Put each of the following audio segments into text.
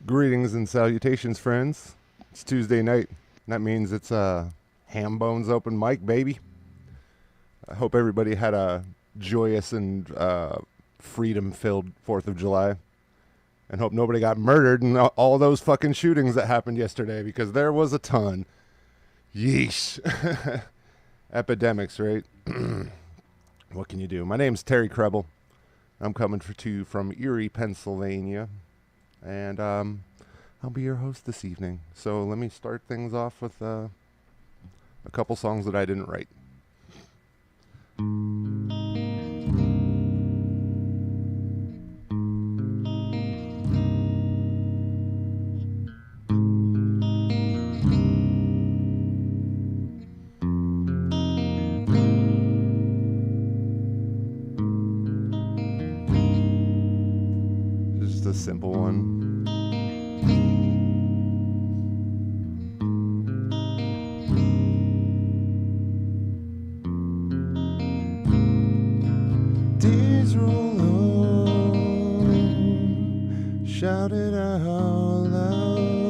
Greetings and salutations, friends. It's Tuesday night. That means it's Hambone's open mic, baby. I hope everybody had a joyous and freedom-filled 4th of July. And hope nobody got murdered in all those fucking shootings that happened yesterday, because there was a ton. Yeesh. Epidemics, right? What can you do? My name's Terry Crebel. I'm coming to you from Erie, Pennsylvania. And I'll be your host this evening. So let me start things off with a couple songs that I didn't write. Just a simple one. Shout it out loud.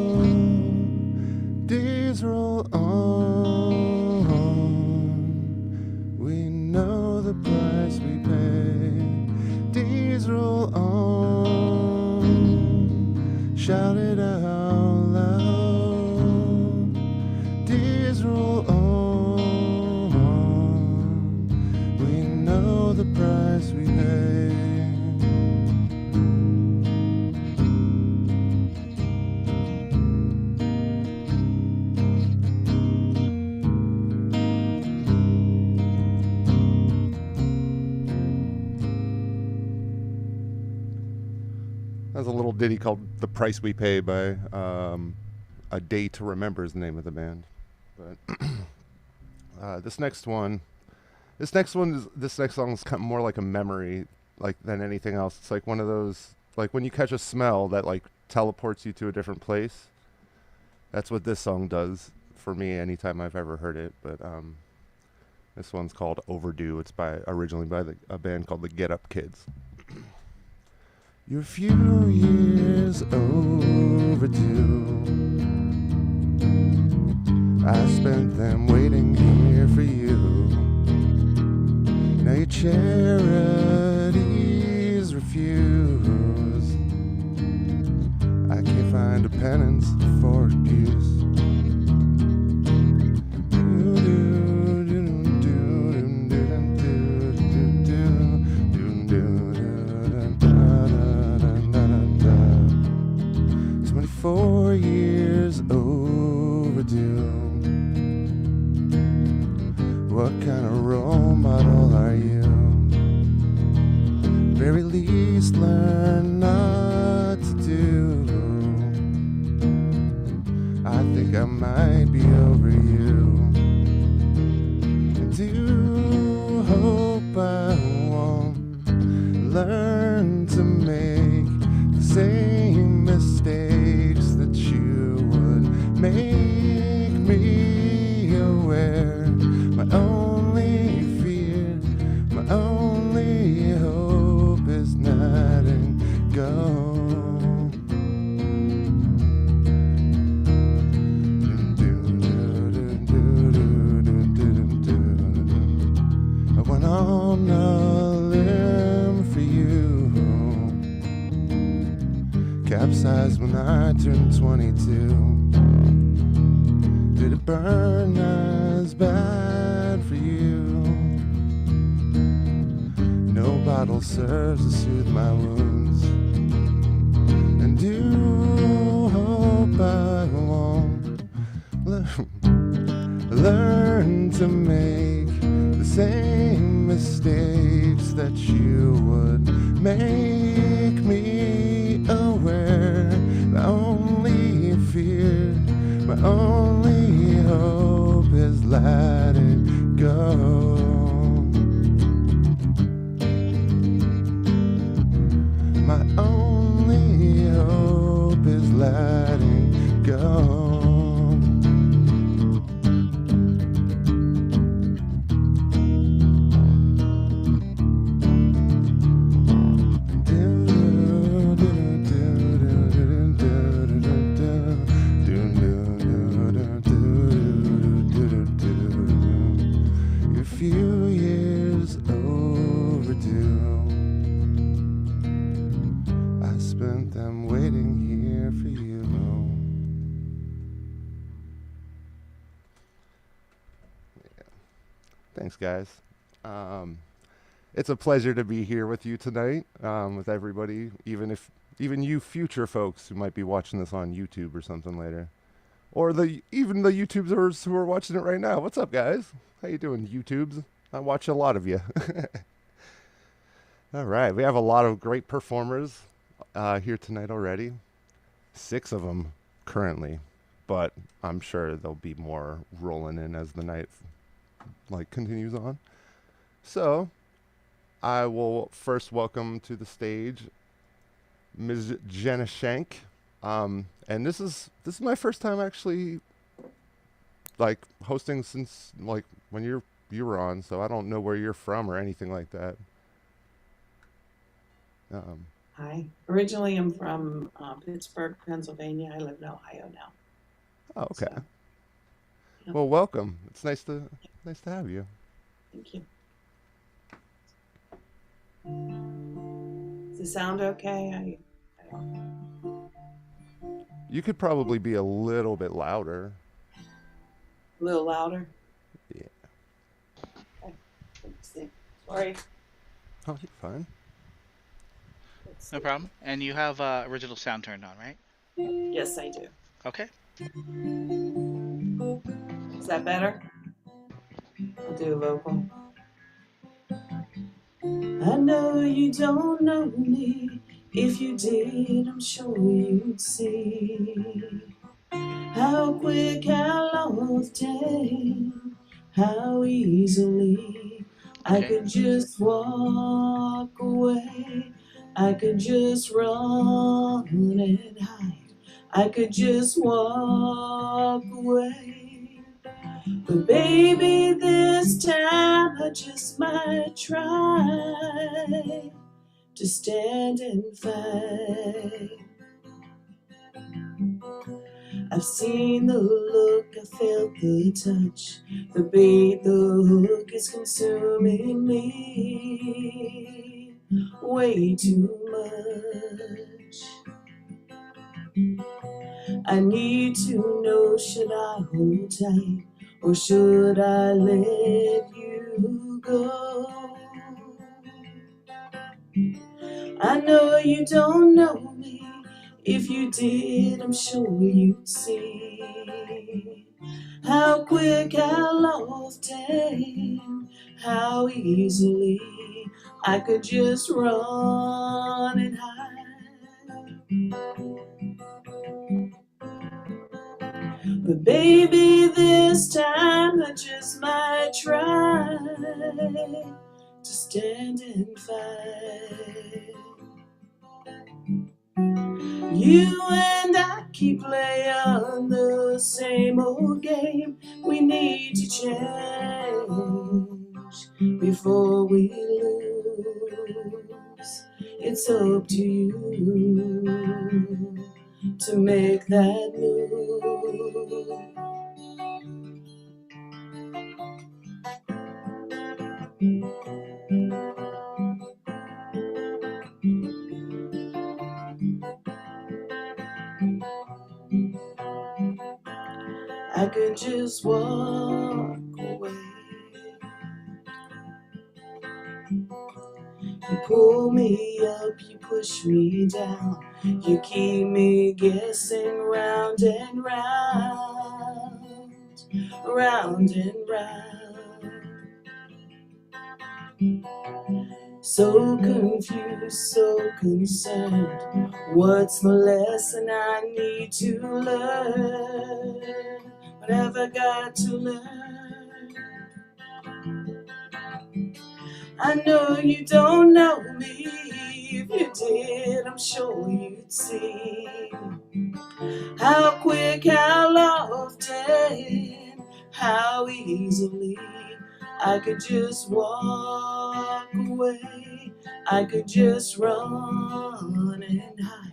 Days roll on. We know the price we pay. Days roll on. Shout it out loud. Days roll on. We know the price we pay. That's a little ditty called "The Price We Pay" by A Day to Remember is the name of the band. But this next song is kind of more like a memory, than anything else. It's like one of those, like when you catch a smell that like teleports you to a different place. That's what this song does for me anytime I've ever heard it. But this one's called "Overdue." It's originally by a band called the Get Up Kids. You're a few years overdue. I spent them waiting here for you. Now your charities refuse. I can't find a penance for abuse. "4 years overdue. What kind of role model are you? Very least learn not to do. I think I might be over you. I do hope I won't learn to make the same mistakes that you would make me aware. My only fear, my only hope is letting go. I went on a limb for you. Capsized when I turned 22. Did it burn as bad for you? No bottle serves to soothe my wounds. And do hope I won't learn to make the same mistakes that you would make me aware. My only fear, my only hope is letting go. My only hope is letting go. spent them waiting here for you. Yeah. Thanks, guys. It's a pleasure to be here with you tonight, with everybody, even you future folks who might be watching this on YouTube or something later. Or even the YouTubers who are watching it right now. What's up, guys? How you doing, YouTubes? I watch a lot of you. All right, we have a lot of great performers here tonight already. 6 of them currently, but I'm sure there'll be more rolling in as the night continues on. So, I will first welcome to the stage Ms. Jenah Shank. And this is my first time actually hosting since when you were on, so I don't know where you're from or anything like that. Hi. Originally, I'm from Pittsburgh, Pennsylvania. I live in Ohio now. Oh, okay. So, yeah. Well, welcome. It's nice to have you. Thank you. Does the sound okay? I don't... You could probably be a little bit louder. A little louder? Yeah. Okay. Let's see. Sorry. Oh, you're fine. No problem. And you have original sound turned on, right? Yes, I do. Okay. Is that better? I'll do a vocal. I know you don't know me. If you did, I'm sure you'd see how quick, how often, how easily I could just walk away. I could just run and hide. I could just walk away. But baby, this time I just might try to stand and fight. I've seen the look, I felt the touch, the bait, the hook is consuming me way too much. I need to know, should I hold tight or should I let you go? I know you don't know me. If you did, I'm sure you'd see how quick, how often, how easily I could just run and hide. But baby, this time I just might try to stand and fight. You and I keep playing the same old game. We need to change before we lose. It's up to you to make that move. I could just walk away. You pull me up, you push me down, you keep me guessing round and round, round and round. So confused, so concerned, what's the lesson I need to learn? What have I got to learn? I know you don't know me. If you did, I'm sure you'd see how quick, how often, how easily I could just walk away. I could just run and hide.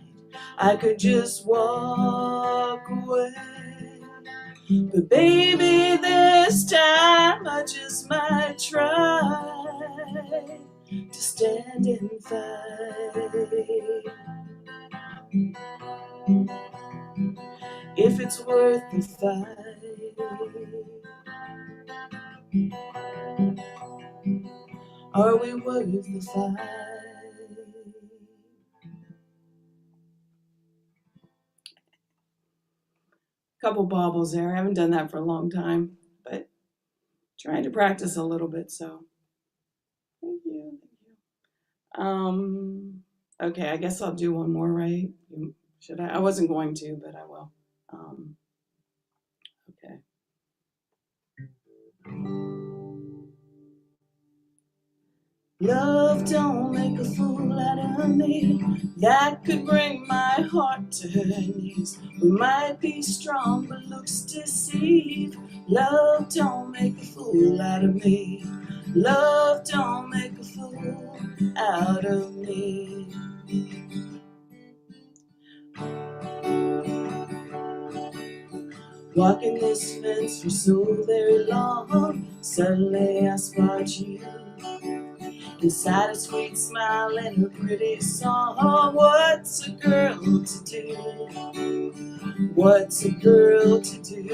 I could just walk away. But baby, this time I just might try to stand and fight. if it's worth the fight. Are we worth the fight? Couple bobbles there. I haven't done that for a long time, but trying to practice a little bit. So thank you. Okay, I guess I'll do one more, right? Should I? I wasn't going to, but I will. Okay. Love don't make a fool out of me. That could bring my heart to her knees. We might be strong, but looks deceive. Love don't make a fool out of me. Love don't make a fool out of me. Walking this fence for so very long, suddenly I spot you. Inside a sweet smile and her pretty song. What's a girl to do? What's a girl to do?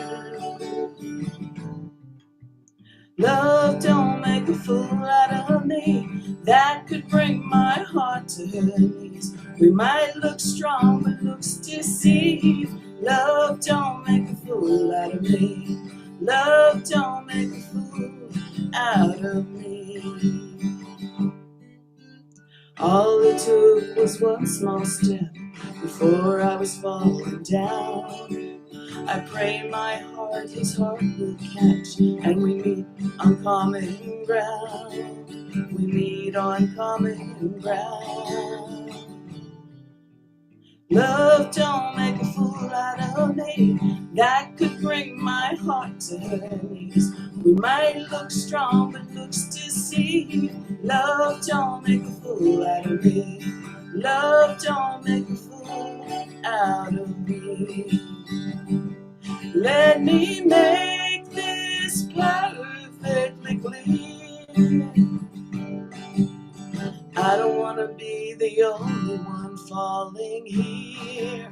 Love don't make a fool out of me. That could bring my heart to her knees. We might look strong, but looks deceive. Love don't make a fool out of me. Love don't make a fool out of me. All it took was one small step before I was falling down. I pray my heart his heart will catch, and we meet on common ground. We meet on common ground. Love don't make a fool out of me. That could bring my heart to her knees. We might look strong, but looks deceive. Love don't make a fool out of me. Love don't make a fool out of me. Let me make this perfectly clear. I don't want to be the only one falling here.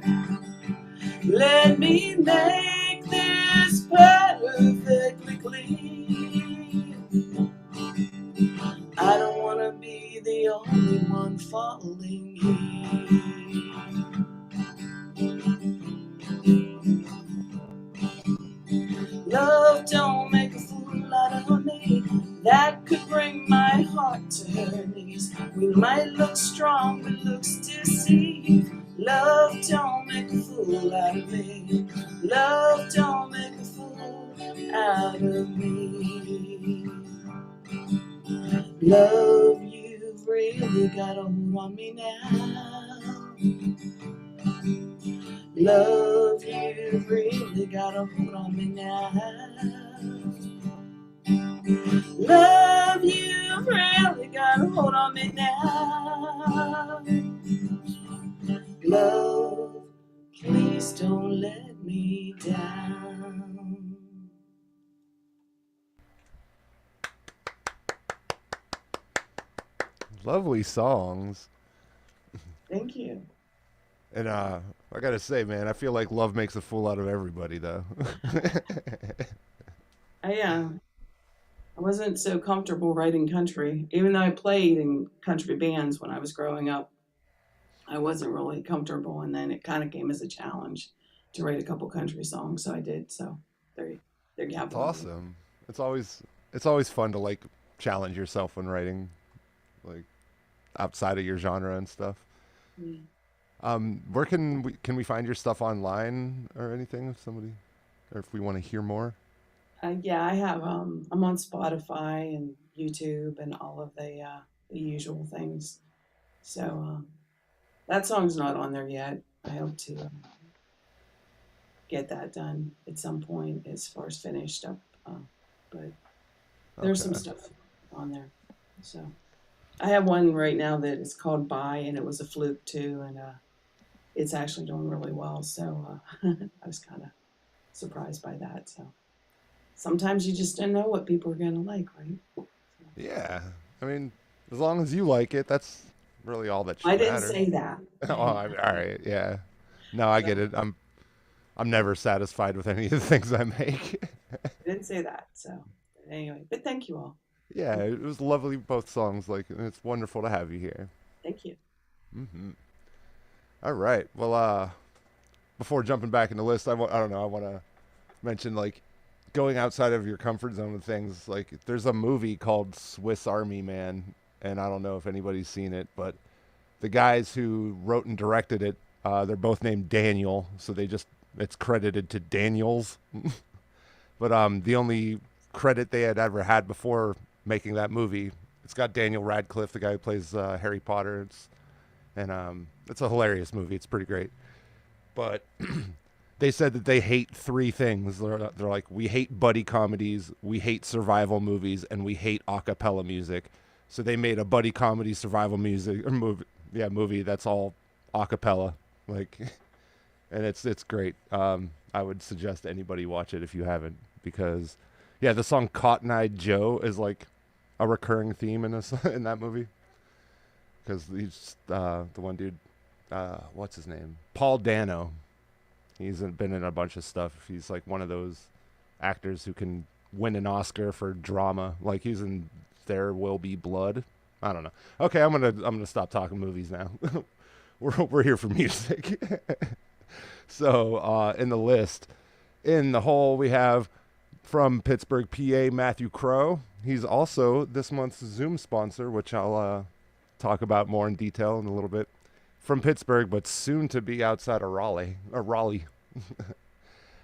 Let me make this perfectly clear. I don't want to be the only one falling here. Love don't make a fool out of me. That could bring my heart to her knees. We might look strong, but looks deceive. Love don't make a fool out of me. Love don't make a fool out of me. Love, you've really got a hold on me now. Love, you've really got a hold on me now. Love, you've really got a hold on me now. Love, please don't let me down. Lovely songs. Thank you. And I gotta say, man, I feel like love makes a fool out of everybody, though. I wasn't so comfortable writing country, even though I played in country bands when I was growing up. I wasn't really comfortable, and then it kind of came as a challenge to write a couple country songs, so I did. So there you have It's one. awesome. It's always fun to like challenge yourself when writing, like outside of your genre and stuff. Yeah. Where can we find your stuff online or anything if somebody or if we want to hear more? Yeah, I have. I'm on Spotify and YouTube and all of the usual things. So that song's not on there yet. I hope to get that done at some point as far as finished up. But there's some Okay. stuff on there. So I have one right now that is called Bye, and it was a fluke too, and it's actually doing really well. So I was kind of surprised by that. So sometimes you just don't know what people are going to like, right? So, Yeah. I mean, as long as you like it, that's really all that I should didn't matter. say that. Oh, all right. Yeah. No, I So, get it. I'm never satisfied with any of the things I make. I didn't say that. So anyway, but thank you all. Yeah, it was lovely, both songs. Like, and it's wonderful to have you here. Thank you. Hmm. All right. Well, before jumping back in the list, I don't know. I want to mention, like, going outside of your comfort zone with things. Like, there's a movie called Swiss Army Man, and I don't know if anybody's seen it, but the guys who wrote and directed it, they're both named Daniel, so it's credited to Daniels. But the only credit they had ever had before making that movie, it's got Daniel Radcliffe, the guy who plays Harry Potter. It's a hilarious movie. It's pretty great. But they said that they hate three things. They're like, we hate buddy comedies, we hate survival movies, and we hate a cappella music. So they made a buddy comedy survival movie that's all a cappella. Like, and it's great. I would suggest anybody watch it if you haven't, because the song Cotton Eye Joe is like a recurring theme in that movie. Because he's the one dude, what's his name? Paul Dano. He's been in a bunch of stuff. He's like one of those actors who can win an Oscar for drama. Like, he's in There Will Be Blood. I don't know. Okay, I'm gonna stop talking movies now. we're here for music. So in the list, in the hole, we have from Pittsburgh, PA, Matthew Crowe. He's also this month's Zoom sponsor, which I'll talk about more in detail in a little bit. From Pittsburgh, but soon to be outside of Raleigh.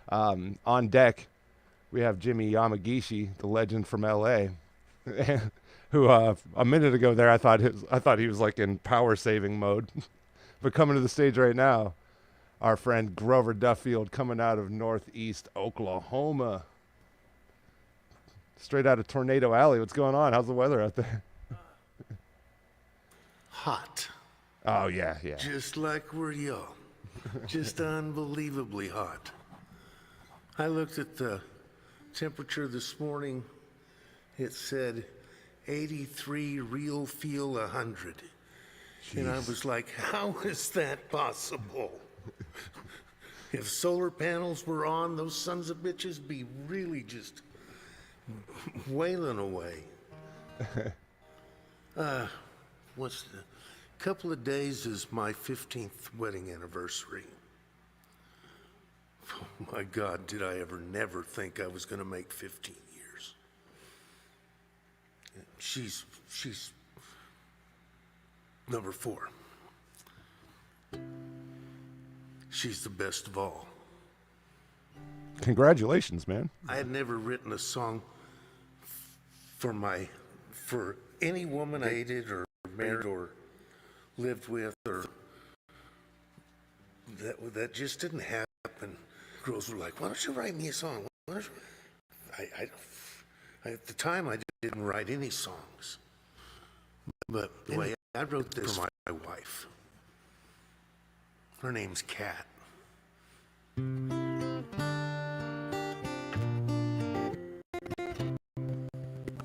On deck, we have Jimi Yamagishi, the legend from L.A., who a minute ago there I thought he was like in power saving mode, but coming to the stage right now, our friend Grover Duffield, coming out of Northeast Oklahoma, straight out of Tornado Alley. What's going on? How's the weather out there? Hot. Oh yeah. Just like we're young. Just unbelievably hot. I looked at the temperature this morning. It said 83, real feel 100. Jeez. And I was like, how is that possible? If solar panels were on, those sons of bitches be really just wailing away. What's the couple of days is my 15th wedding anniversary. Oh my God, did I ever never think I was gonna make 15 years. She's number 4. She's the best of all. Congratulations, man. I had never written a song for any woman I dated or married or lived with, or that just didn't happen. Girls were like, why don't you write me a song? At the time, I didn't write any songs. But anyway, I wrote this for my wife. Her name's Kat.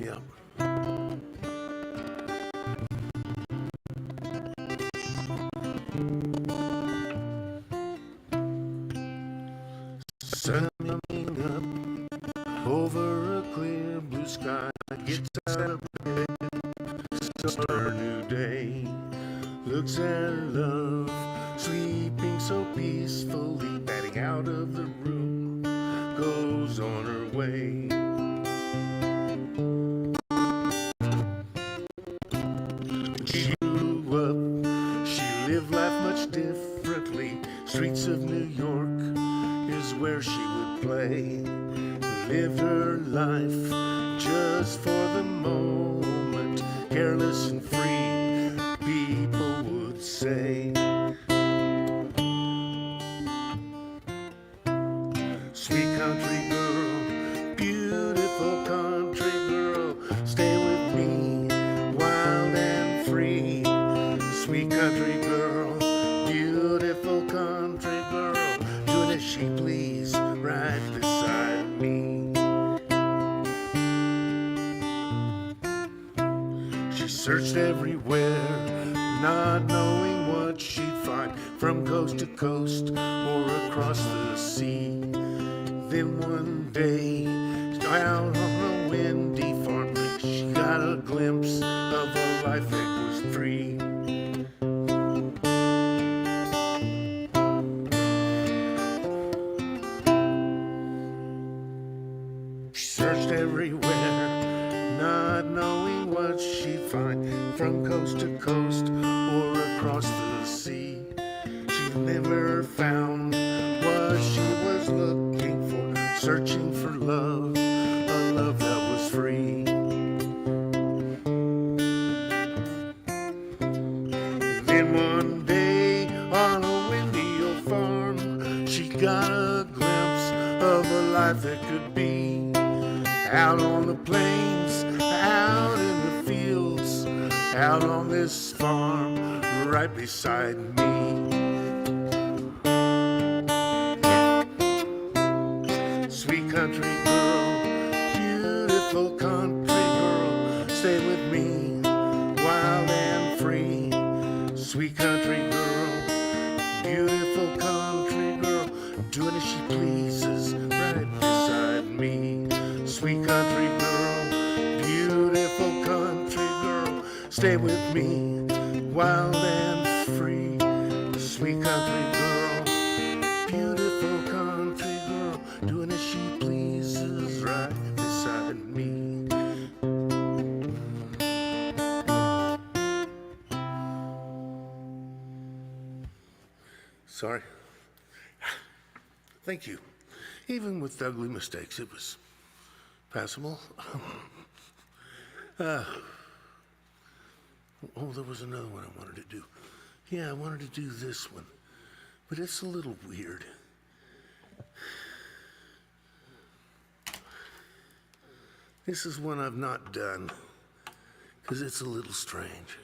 Yeah. Sun coming up over a clear blue sky, gets out of bed, starts a new day, looks at her love, sleeping so peacefully, batting out of the room, goes on her way. She grew up, she lived life much differently, streets of New York is where she would play, lived her life just for the moment, careless and free, people would say. Sweet country girl, beautiful country girl, stay with me, wild and free. Sweet country girl, beautiful country girl, doing as she please, right beside me. She searched everywhere, not knowing what she'd find. from coast to coast or across the sea. Then one day, out on a windy farm, she got a glimpse of a life that was free. She searched everywhere, not knowing what she'd find, from coast to coast or across the sea. She never found what she was looking for, searching for love, a love that was free. Then one day on a windy old farm, she got a glimpse of a life that could be. Out on the plains, out in the fields, out on this farm right beside me. Sweet country girl, beautiful country girl, stay with me, wild and free. Sweet country girl, beautiful country girl, doing as she pleases right beside me. Sweet country girl, beautiful country girl, stay with me, wild and free. Sweet country girl, beautiful country girl, doing as she pleases right beside me. Sorry. Thank you. Even with ugly mistakes, it was passable. Oh, there was another one I wanted to do. Yeah, I wanted to do this one, but it's a little weird. This is one I've not done, because it's a little strange.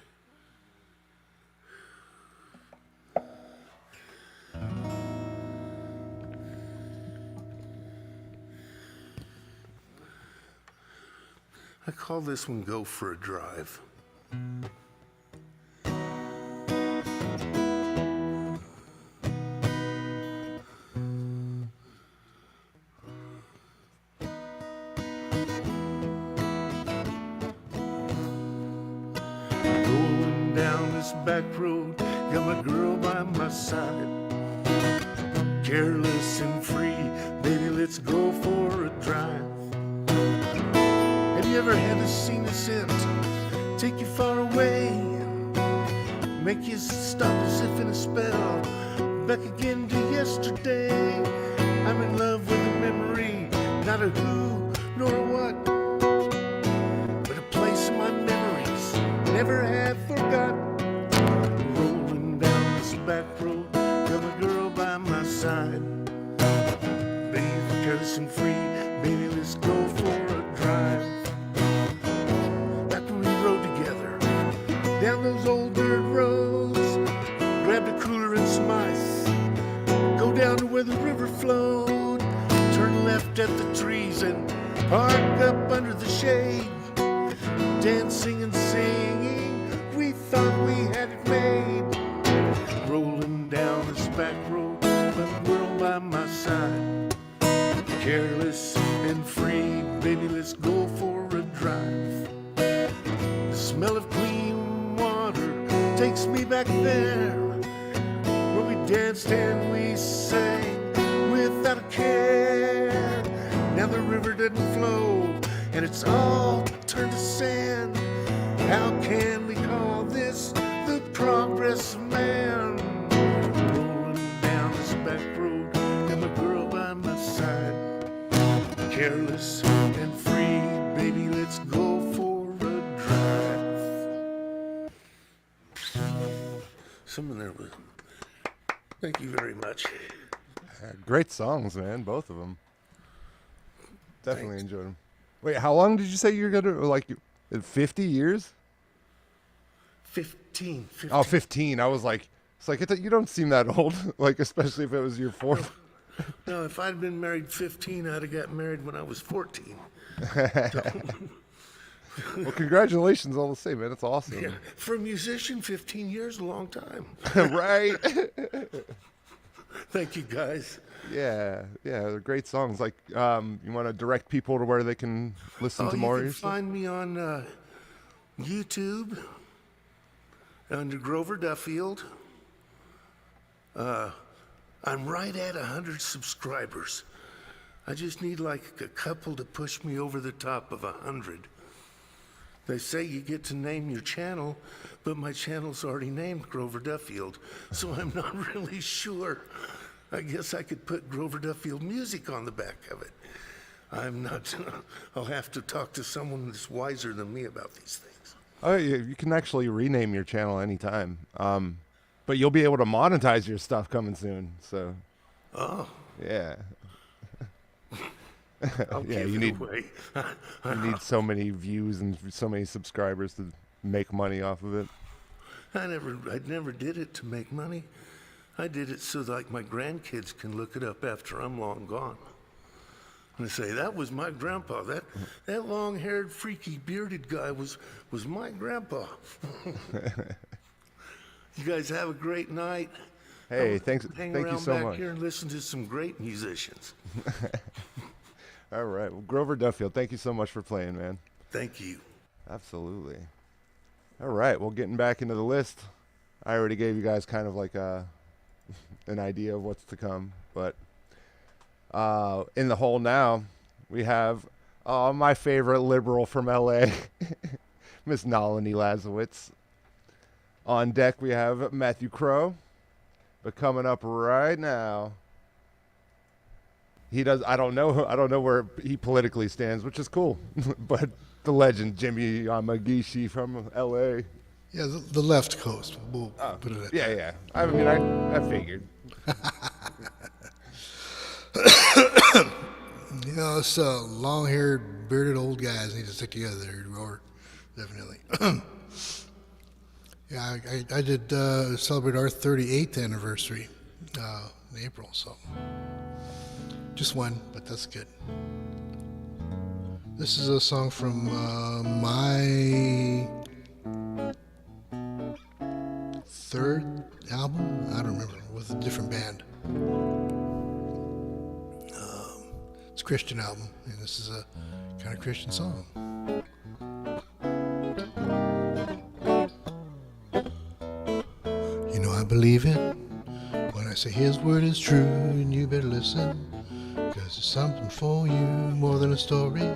I call this one Go for a Drive. Rolling down this back road, got my girl by my side. Careless and free, baby, let's go for a drive. Have you ever had a scene of scent take you far away, make you stop as if in a spell, back again to yesterday? I'm in love with a memory, not a who nor a what, but a place in my memories never have forgot. Rolling down this back road, got my girl by my side. Baby, careless and free, baby, let's go for a drive. Down those old dirt roads, grabbed a cooler and some ice, go down to where the river flowed, turn left at the trees and park up under the shade. Dancing and singing, we thought we had it made. Rolling down this back road, but we're all by my side. Careless and free, baby, let's go for a drive. The smell of clean takes me back there, where we danced and we sang without a care. Now the river doesn't flow, and it's all turned to sand. How can we call this the progress of man? Rolling down this back road, and my girl by my side. Careless and free, baby, let's go for a drive. Someone there was. Thank you very much. Great songs, man. Both of them. Definitely enjoyed them. Wait, how long did you say you're gonna 50 years? 15. Oh, 15. I was like, it's like you don't seem that old. Like, especially if it was your fourth. No, if I'd been married 15, I'd have got married when I was 14. Well, congratulations all the same, man. It's awesome. Yeah, for a musician, 15 years, a long time. Right? Thank you, guys. Yeah, they're great songs. Like, you want to direct people to where they can listen to more of You your can stuff? find me on YouTube under Grover Duffield. I'm right at 100 subscribers. I just need like a couple to push me over the top of 100. They say you get to name your channel, but my channel's already named Grover Duffield, so I'm not really sure. I guess I could put Grover Duffield music on the back of it. I'm not, I'll have to talk to someone that's wiser than me about these things. Oh, yeah, you can actually rename your channel anytime. But you'll be able to monetize your stuff coming soon. So, Oh, yeah. I'll Yeah, give you it need away. you need so many views and so many subscribers to make money off of it. I never did it to make money. I did it so like my grandkids can look it up after I'm long gone. And they say, that was my grandpa. That long-haired, freaky, bearded guy was my grandpa. You guys have a great night. Hey, I'll thank hang you around so back much. here and listen to some great musicians. All right, well, Grover Duffield, thank you so much for playing, man. Thank you. Absolutely. All right, well, getting back into the list, I already gave you guys kind of like an idea of what's to come, but in the hole now, we have my favorite liberal from L.A., Miss Nalini Lasiewicz. On deck, we have Matthew Crowe, but coming up right now, I don't know where he politically stands, which is cool, but the legend Jimi Yamagishi from L.A. Yeah, the left coast. We'll put it at Yeah. I mean, I figured. You know, it's long-haired, bearded old guys need to stick together there, or definitely. Yeah, I did celebrate our 38th anniversary in April, so just one, but that's good. This is a song from my third album. I don't remember, with a different band. It's a Christian album, and this is a kind of Christian song. You know I believe it when I say His word is true, and you better listen, 'cause there's something for you more than a story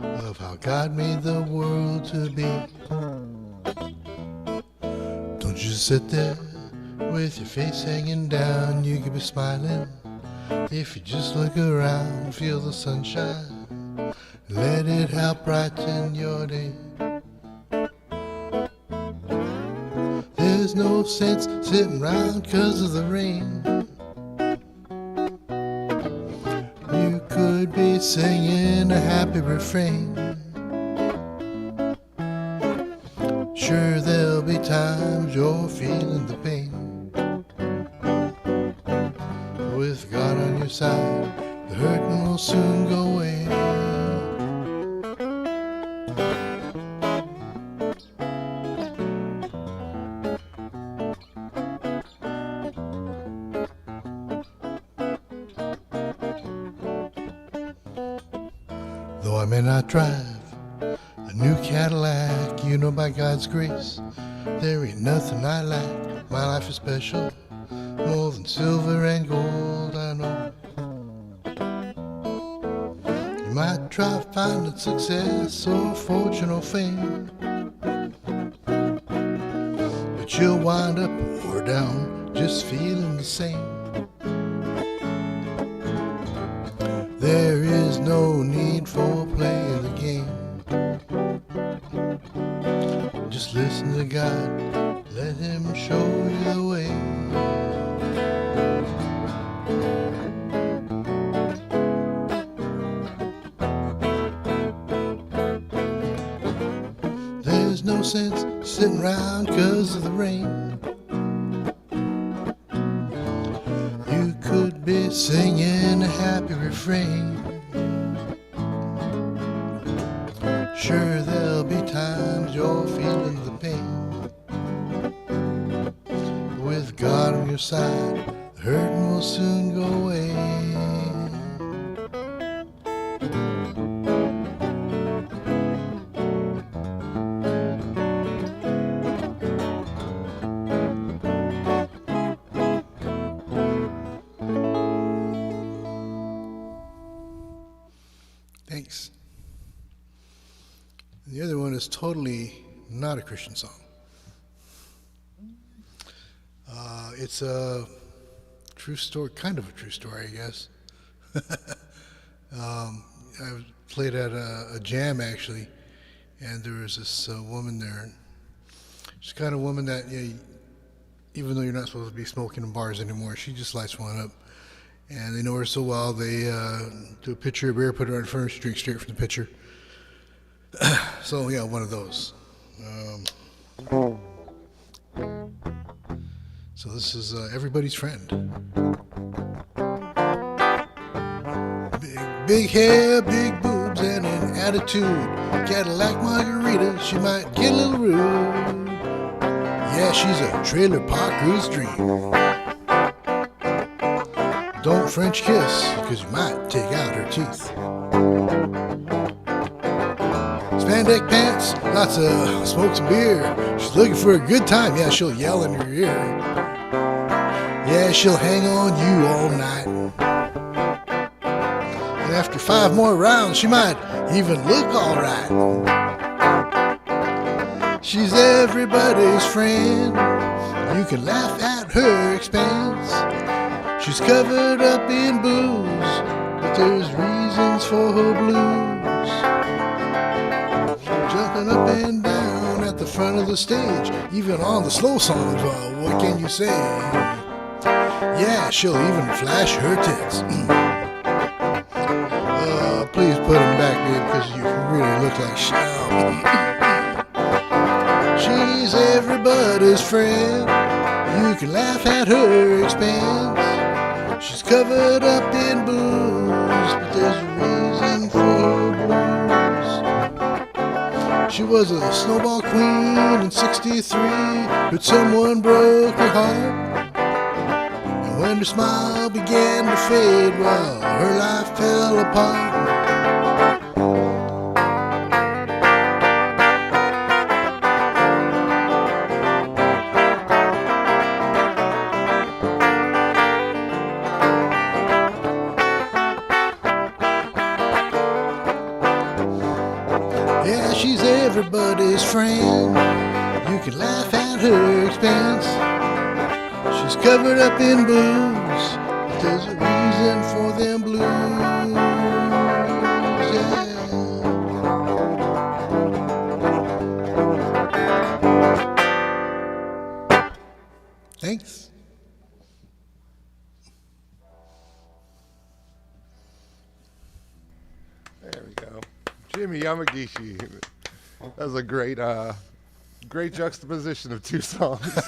of how God made the world to be. Don't you just sit there with your face hanging down. You could be smiling if you just look around, feel the sunshine, let it help brighten your day. There's no sense sitting around 'cause of the rain. You could be singing a happy refrain. Sure, there'll be times you're feeling the pain. With God on your side, the hurting will soon go away. Though I may not drive a new Cadillac, you know by God's grace, there ain't nothing I lack. My life is special, more than silver and gold, I know. You might try finding success or fortune or fame, but you'll wind up or down just feeling the same. There is no need for playing the game. Just listen to God, let Him show you the way. There's no sense sitting around 'cause of the rain. You could be singing a happy refrain. Sure, there'll be side, the hurting will soon go away. Thanks. The other one is totally not a Christian song. It's a true story, kind of a true story, I guess. I played at a jam, actually, and there was this woman there. She's the kind of woman that, even though you're not supposed to be smoking in bars anymore, she just lights one up. And they know her so well, they do a pitcher of beer, put it right in front of her, she drinks straight from the pitcher. So, yeah, one of those. So this is Everybody's Friend. Big hair, big boobs, and an attitude. Cadillac margarita, she might get a little rude. Yeah, she's a trailer park girl's dream. Don't French kiss, cause you might take out her teeth. Spandex pants, lots of smokes and beer. She's looking for a good time, yeah, she'll yell in your ear. Yeah, she'll hang on you all night. And after 5 more rounds, she might even look alright. She's everybody's friend. You can laugh at her expense. She's covered up in booze, but there's reasons for her blues. Jumping up and down at the front of the stage, even on the slow songs, well, what can you say? Yeah, she'll even flash her tits. Please put them back, babe, because you really look like Shank. She's everybody's friend. You can laugh at her expense. She's covered up in booze, but there's a reason for her blues. She was a snowball queen in '63, but someone broke her heart. When her smile began to fade, well, her life fell apart. Yeah, she's everybody's friend. You can laugh at her expense. She's covered up in booze, but there's a reason for them blues, yeah. Thanks. There we go. Jimi Yamagishi. That was a great great juxtaposition of 2 songs.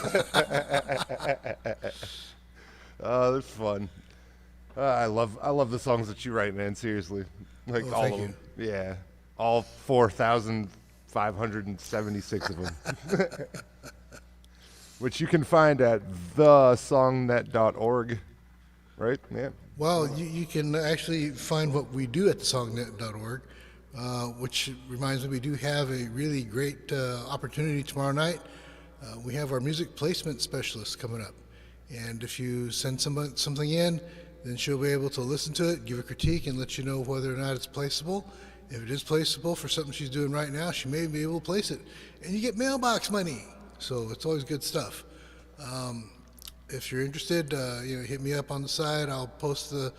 Oh, that's fun. I love the songs that you write, man. Seriously, like all of them. Yeah, all 4,576 of them, which you can find at thesongnet.org, right? Yeah. Well, you can actually find what we do at thesongnet.org, which reminds me we do have a really great opportunity tomorrow night. We have our music placement specialist coming up. And if you send something in, then she'll be able to listen to it, give a critique, and let you know whether or not it's placeable. If it is placeable for something she's doing right now, she may be able to place it. And you get mailbox money. So it's always good stuff. If you're interested, hit me up on the side. I'll post the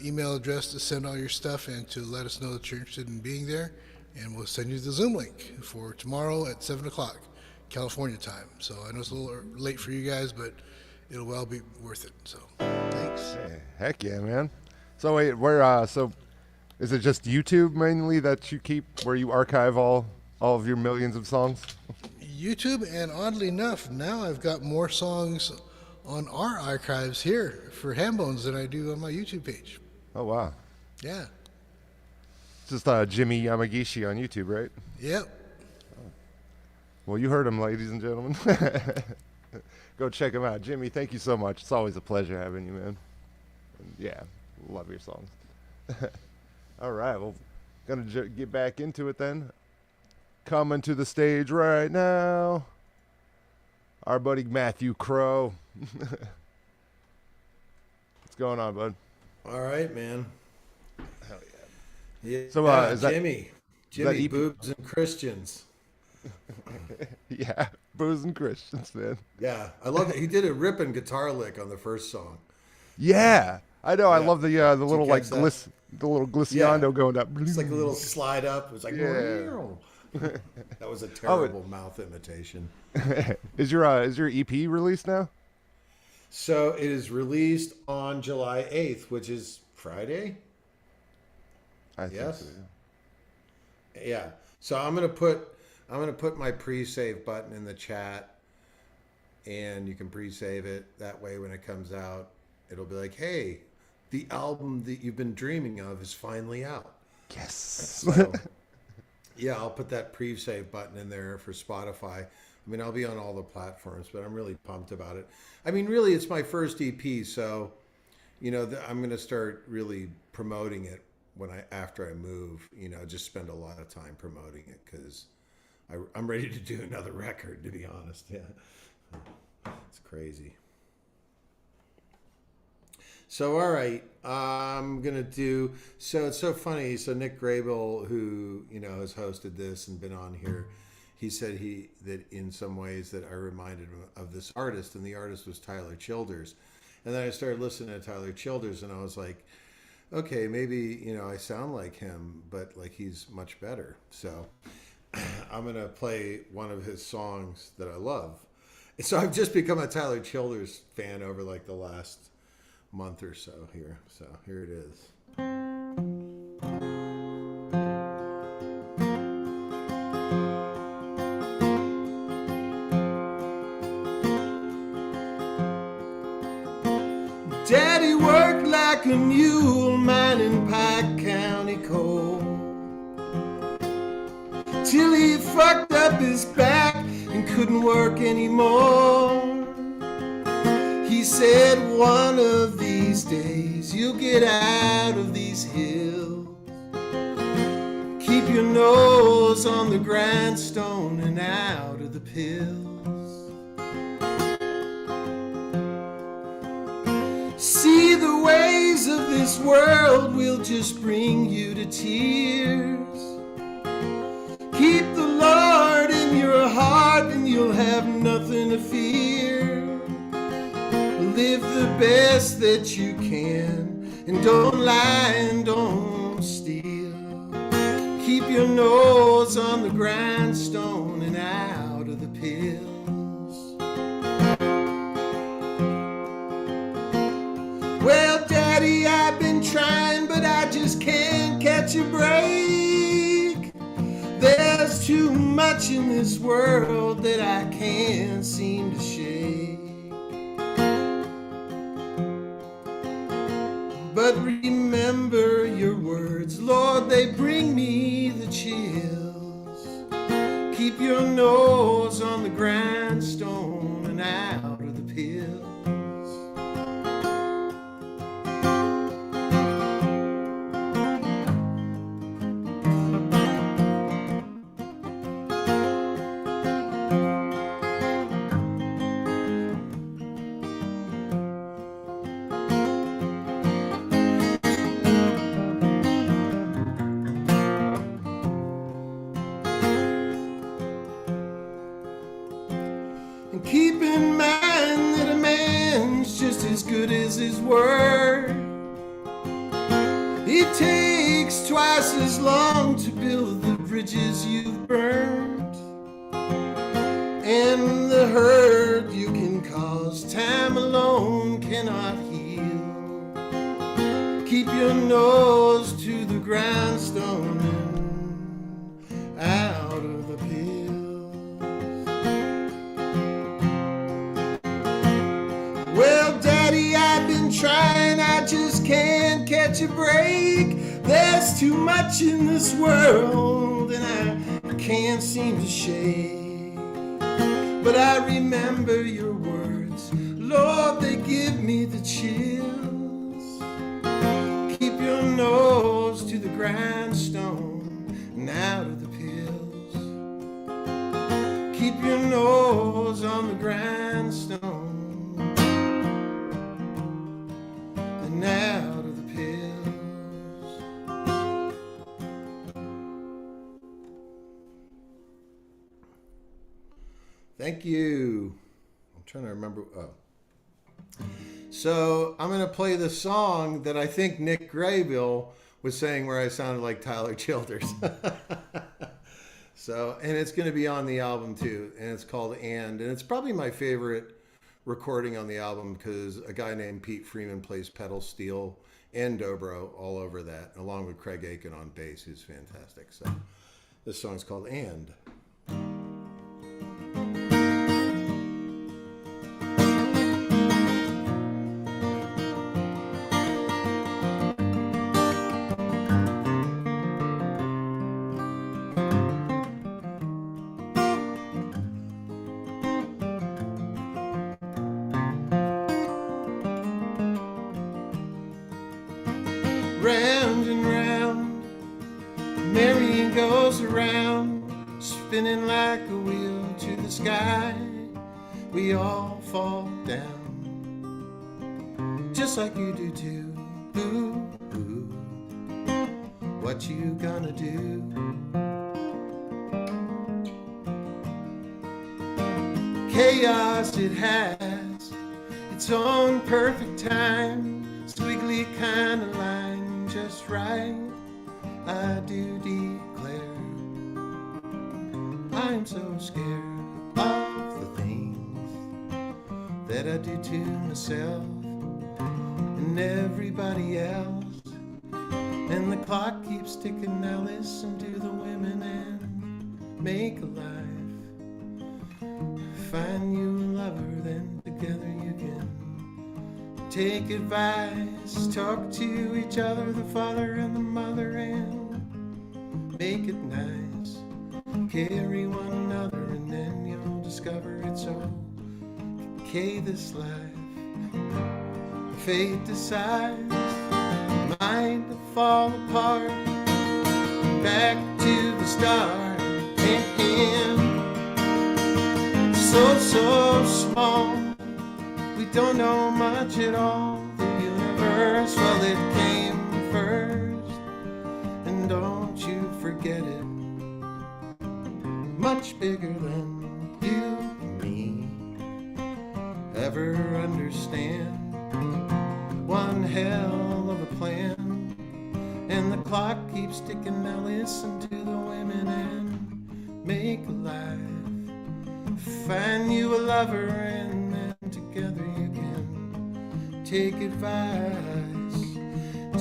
email address to send all your stuff and to let us know that you're interested in being there. And we'll send you the Zoom link for tomorrow at 7 o'clock, California time. So I know it's a little late for you guys, but it'll well be worth it. So thanks. Hey, heck yeah, man. So wait, where? So is it just YouTube mainly that you keep, where you archive all of your millions of songs? YouTube, and oddly enough, now I've got more songs on our archives here for Hambones than I do on my YouTube page. Oh wow. Yeah. It's just Jimi Yamagishi on YouTube, right? Yep. Well, you heard him, ladies and gentlemen. Go check him out. Jimmy, thank you so much. It's always a pleasure having you, man. And yeah, love your songs. All right, well, gonna get back into it then. Coming to the stage right now, our buddy Matthew Crowe. What's going on, bud? All right, man. Hell yeah. Yeah, So, is that Jimmy, EP? Boobs and Christians. Yeah, Booze and Christians, man. Yeah, I love that. He did a ripping guitar lick on the first song. Yeah, I know. I love the little like catch that? the little glissando going up. It's like a little slide up. It's like, Yeah. That was a terrible mouth imitation. Is your EP released now? So it is released on July 8th, which is Friday. I think Yes. so, yeah. Yeah. So I'm gonna put my pre-save button in the chat, and you can pre-save it. That way, when it comes out, it'll be like, "Hey, the album that you've been dreaming of is finally out." Yes. So, yeah, I'll put that pre-save button in there for Spotify. I mean, I'll be on all the platforms, but I'm really pumped about it. I mean, really, it's my first EP, so I'm gonna start really promoting it after I move. Just spend a lot of time promoting it because I'm ready to do another record, to be honest. Yeah, it's crazy. So, all right, I'm going to do, so it's so funny. So Nick Crebel, who, has hosted this and been on here, he said that in some ways that I reminded him of this artist, and the artist was Tyler Childers. And then I started listening to Tyler Childers, and I was like, okay, maybe, I sound like him, but like he's much better. So I'm going to play one of his songs that I love. So I've just become a Tyler Childers fan over like the last month or so here. So here it is. Daddy worked like a mule mining Pike County coal till he fucked up his back and couldn't work anymore. He said, one of these days you'll get out of these hills. Keep your nose on the grindstone and out of the pills. See, the ways of this world will just bring you to tears. Keep the Lord in your heart and you'll have nothing to fear. Live the best that you can and don't lie and don't steal. Keep your nose on the grindstone and out of the pills. Well, Daddy, I've been trying, but I just can't catch a break. There's too much in this world that I can't seem to shake. But remember your words, Lord, they bring me the chills. Keep your nose on the grindstone and out of the pills. Keep in mind that a man's just as good as his word. It takes twice as long to build the bridges you've burned. And the hurt you can cause, time alone cannot heal. Keep your nose to the grindstone and out of the pills. Well, Daddy, I've been trying, I just can't catch a break. There's too much in this world and I can't seem to shake. But I remember your words. Lord, they give me the chills. Keep your nose to the grindstone and out of the pills. Keep your nose on the grindstone and out of the pills. Thank you. I'm trying to remember. Oh. So I'm going to play the song that I think Nick Graybill was saying where I sounded like Tyler Childers. So, and it's going to be on the album too. And it's called And it's probably my favorite recording on the album because a guy named Pete Freeman plays pedal steel and dobro all over that, along with Craig Aiken on bass, who's fantastic. So this song's called And. Round and round, merry goes around, spinning like a wheel to the sky. We all fall down, just like you do too. Ooh, ooh, what you gonna do? Chaos, it has its own perfect time, squiggly kind of line. Just right, I do declare I'm so scared of the things that I do to myself and everybody else. And the clock keeps ticking, now listen to the women and make a life. Find you a lover, then together you can take advice, talk to each other, the father and the mother, and make it nice. Carry one another, and then you'll discover it's okay, this life. Fate decides, mind to fall apart, back to the start, and so small. We don't know much at all. The universe, well, it came first. And don't you forget it. Much bigger than you and me ever understand. One hell of a plan. And the clock keeps ticking, now listen to the women and make a life. Find you a lover, and then together you can take advice.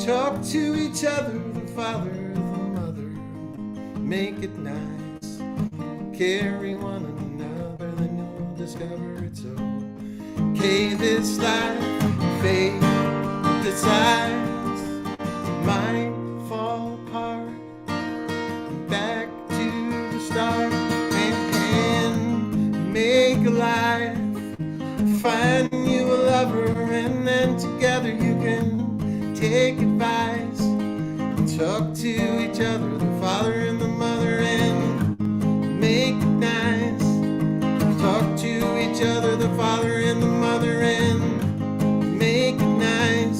Talk to each other, the father, the mother, make it nice. Carry one another, then you'll discover it's okay, this life. Fate decides, might fall apart, back to the start, and make a life. Find you a lover, and then together you can take advice. Talk to each other, the father and the mother, and make it nice. Talk to each other, the father and the mother, and make it nice.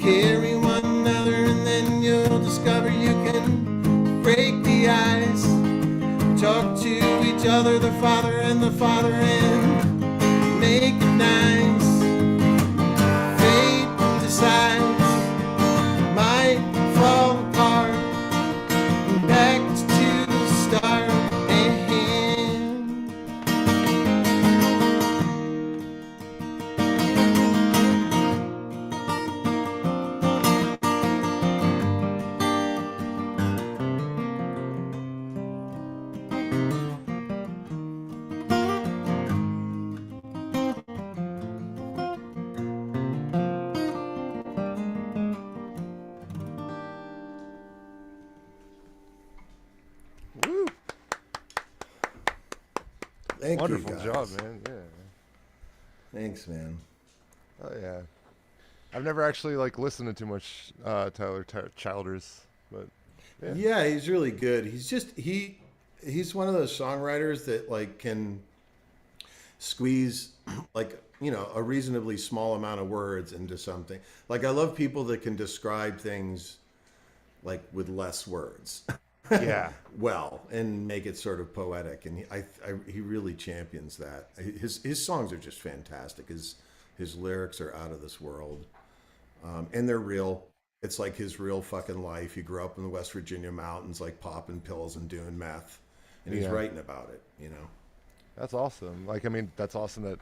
Carry one another, and then you'll discover you can break the ice. Talk to each other, the father and the father, and make it nice. Fate decides, might fall apart, back to the start, and Thank Wonderful you guys. job, man. Yeah. Thanks, man. Oh yeah. I've never actually like listened to too much Tyler Childers, but yeah. Yeah, he's really good. He's one of those songwriters that like can squeeze like, you know, a reasonably small amount of words into something. Like I love people that can describe things like with less words. Yeah. Well, and make it sort of poetic, and he really champions that. His songs are just fantastic. His lyrics are out of this world, and they're real. It's like his real fucking life. He grew up in the West Virginia mountains, like popping pills and doing meth, and he's Yeah. writing about it. You know, That's awesome. Like, I mean, that's awesome that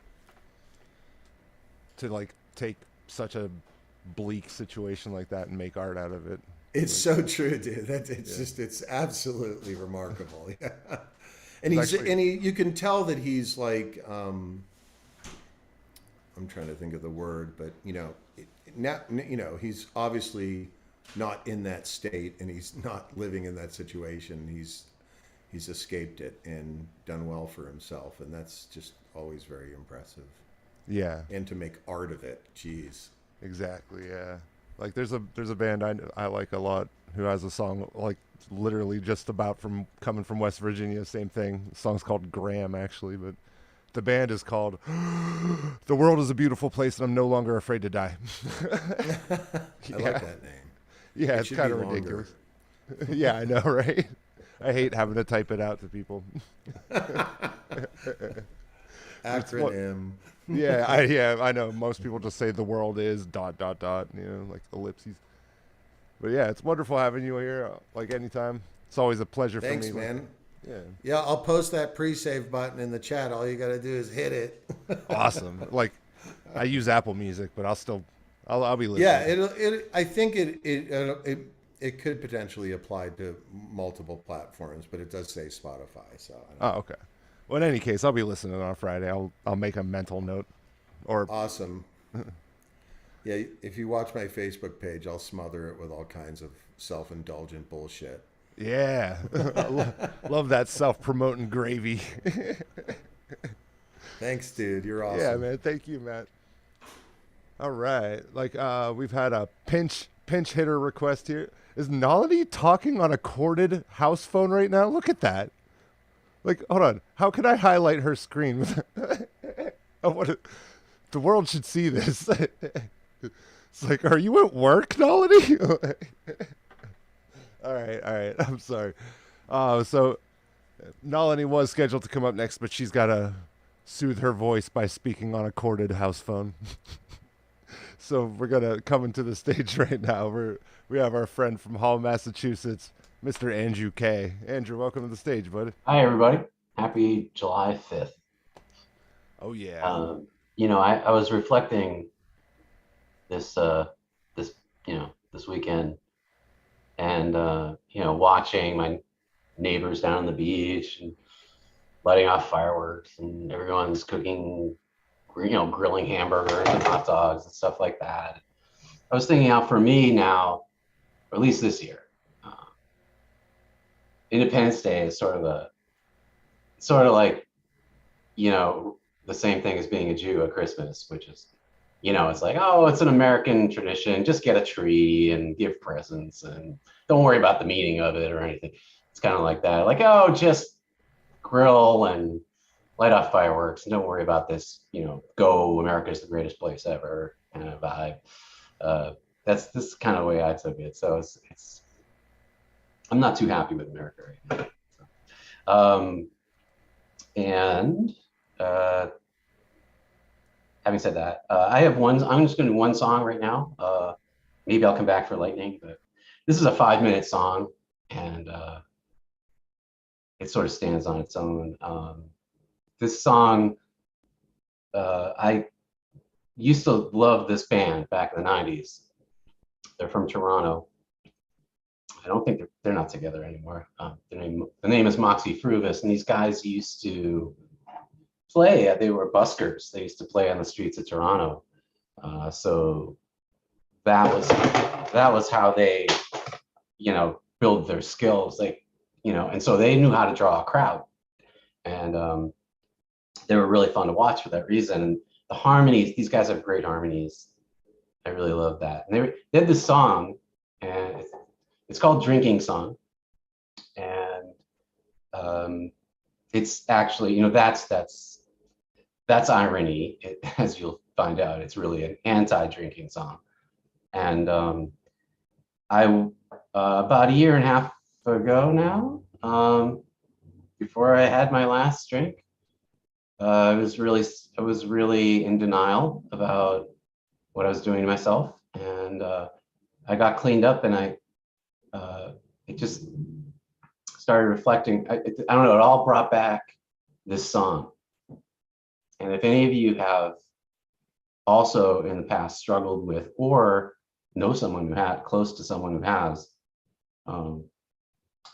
to like take such a bleak situation like that and make art out of it. it's so true, dude. Yeah. It's absolutely remarkable. Yeah, and It's actually- you can tell that he's like. I'm trying to think of the word, but you know, he's obviously not in that state, and he's not living in that situation. He's escaped it and done well for himself, and that's just always very impressive. Yeah. And to make art of it, geez. Exactly. Yeah. Like there's a band I like a lot who has a song like literally just about from coming from West Virginia. Same thing. The song's called Graham actually, but the band is called "The World Is a Beautiful Place and I'm No Longer Afraid to Die." I like that name. Yeah, It it's should kind be of longer. ridiculous. Yeah, I know, right? I hate having to type it out to people. Acronym. Yeah, I know. Most people just say the world is ... like ellipses. But yeah, it's wonderful having you here. Like anytime, it's always a pleasure Thanks, for me. man. Yeah, Yeah, I'll post that pre-save button in the chat. All you got to do is hit it. awesome. Like I use Apple Music, but I'll be listening. Yeah, I think it could potentially apply to multiple platforms, but it does say Spotify. So I don't Oh, okay. Well, in any case, I'll be listening on Friday. I'll make a mental note. Or Awesome. Yeah, if you watch my Facebook page, I'll smother it with all kinds of self-indulgent bullshit. yeah, love that self-promoting gravy. Thanks, dude. You're awesome. Yeah, man. Thank you, Matt. All right. Like we've had a pinch hitter request here. Is Nalini talking on a corded house phone right now? Look at that. Like, hold on. How can I highlight her screen? The world should see this. It's like, are you at work, Nalini? All right. I'm sorry. So Nalini was scheduled to come up next, but she's got to soothe her voice by speaking on a corded house phone. So we're gonna come into the stage right now. We have our friend from Hull, Massachusetts, Mr. Andrew Kae. Andrew, welcome to the stage, bud. Hi, everybody. Happy July 5th. Oh yeah. You know, I was reflecting this weekend, and you know, watching my neighbors down on the beach and lighting off fireworks, and everyone's cooking, you know, grilling hamburgers and hot dogs and stuff like that. I was thinking out for me now, or at least this year, Independence Day is sort of like, you know, the same thing as being a Jew at Christmas, which is, you know, it's like, oh, it's an American tradition. Just get a tree and give presents and don't worry about the meaning of it or anything. It's kind of like that. Like, oh, just grill and light off fireworks and don't worry about this, you know, go, America's the greatest place ever kind of vibe. That's this kind of way I took it. So it's I'm not too happy with America right now. So, having said that, I'm just going to do one song right now. Maybe I'll come back for lightning, but this is a 5-minute song, and it sort of stands on its own. This song, I used to love this band back in the 90s. They're from Toronto. I don't think they're not together anymore. The name is Moxie Fruvis, and these guys used to play. They were buskers. They used to play on the streets of Toronto. So that was how they, you know, build their skills. And so they knew how to draw a crowd, and they were really fun to watch for that reason. And the harmonies, these guys have great harmonies. I really love that. And they had this song, and it's called Drinking Song. And it's actually, that's irony, as you'll find out. It's really an anti-drinking song. And I, about a year and a half ago now, before I had my last drink, I was really in denial about what I was doing to myself, and I got cleaned up, and it just started reflecting. I don't know, it all brought back this song. And if any of you have also in the past struggled with, or know someone who had, close to someone who has,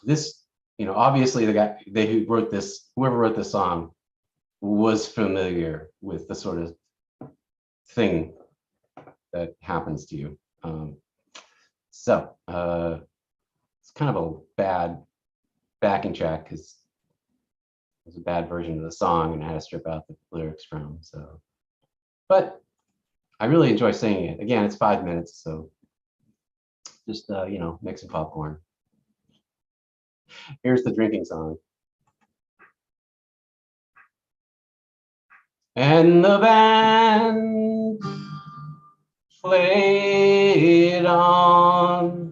this, obviously the guy who wrote this, whoever wrote this song, was familiar with the sort of thing that happens to you. So it's kind of a bad backing track because it was a bad version of the song and I had to strip out the lyrics from. So, but I really enjoy singing it. Again, it's 5 minutes, so just make some popcorn. Here's the drinking song. And the band played on.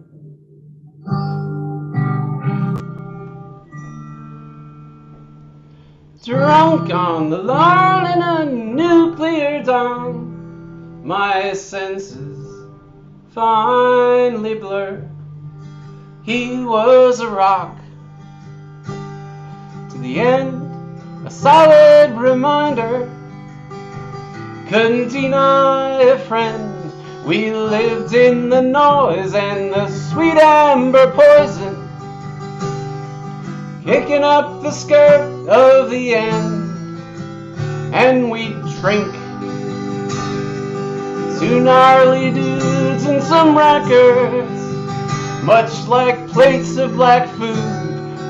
Drunk on the lawn in a nuclear dawn, my senses finally blurred. He was a rock to the end, a solid reminder. Couldn't deny a friend. We lived in the noise and the sweet amber poison, kicking up the skirt of the end. And we'd drink two gnarly dudes and some records, much like plates of black food.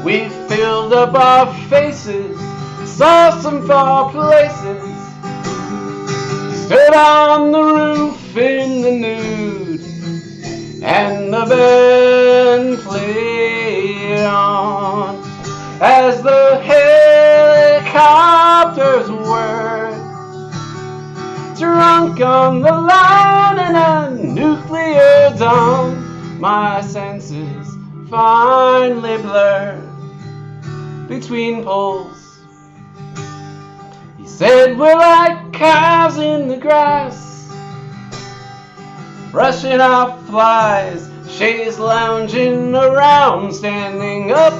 We filled up our faces, saw some far places, stood on the roof in the nude, and the band played on as the helicopters were drunk on the lawn in a nuclear dawn. My senses finally blurred between poles. He said we're like calves in the grass, brushing off flies, shades lounging around, standing up,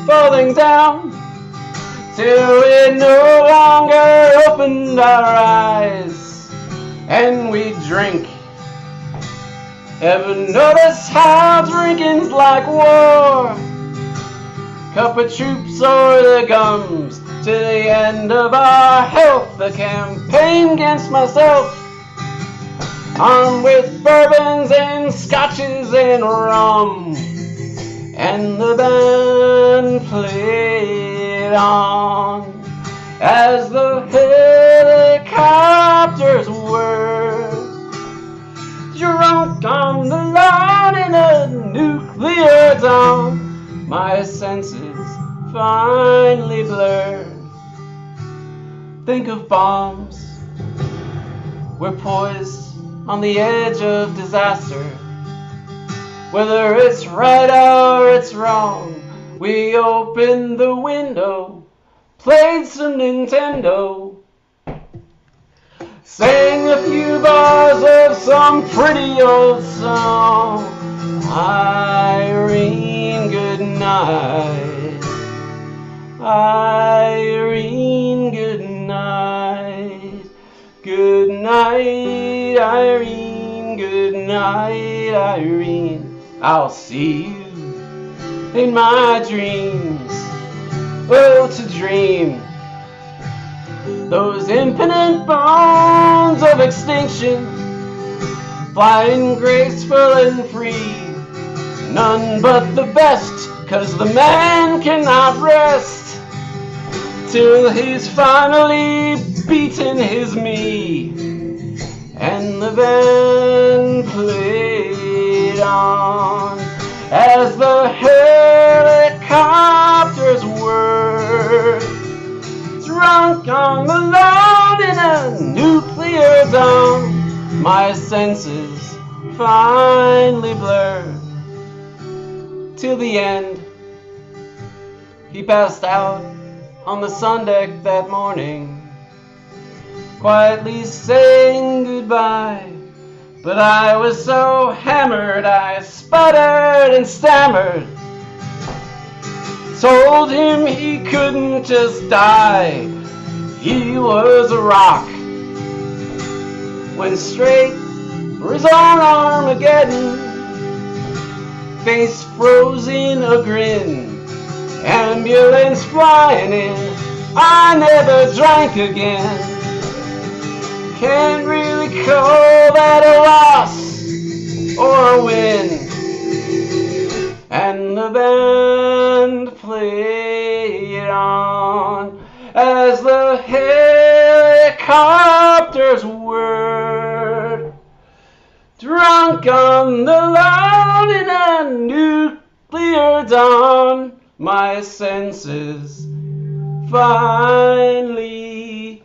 falling down, till we no longer opened our eyes. And we drink. Ever notice how drinking's like war? Cup of troops or the gums, to the end of our health. The campaign against myself, armed with bourbons and scotches and rum. And the band played on as the helicopters were drunk on the lawn in a nuclear dawn. My senses finally blurred. Think of bombs. We're poised on the edge of disaster. Whether it's right or it's wrong, we opened the window, played some Nintendo, sang a few bars of some pretty old song. Irene, good night. Irene, good night. Good night, Irene. Good night, Irene. I'll see you in my dreams. Oh, to dream those infinite bones of extinction, flying graceful and free. None but the best, 'cause the man cannot rest till he's finally beating his me, and the band played on as the helicopters were drunk on the lawn in a nuclear dome. My senses finally blurred till the end. He passed out on the sun deck that morning, quietly saying goodbye. But I was so hammered, I sputtered and stammered. Told him he couldn't just die, he was a rock. Went straight for his own Armageddon, face frozen a grin, ambulance flying in, I never drank again. Can't really call that a loss or a win. And the band played on as the helicopters whirred, drunk on the lawn in a nuclear dawn. My senses finally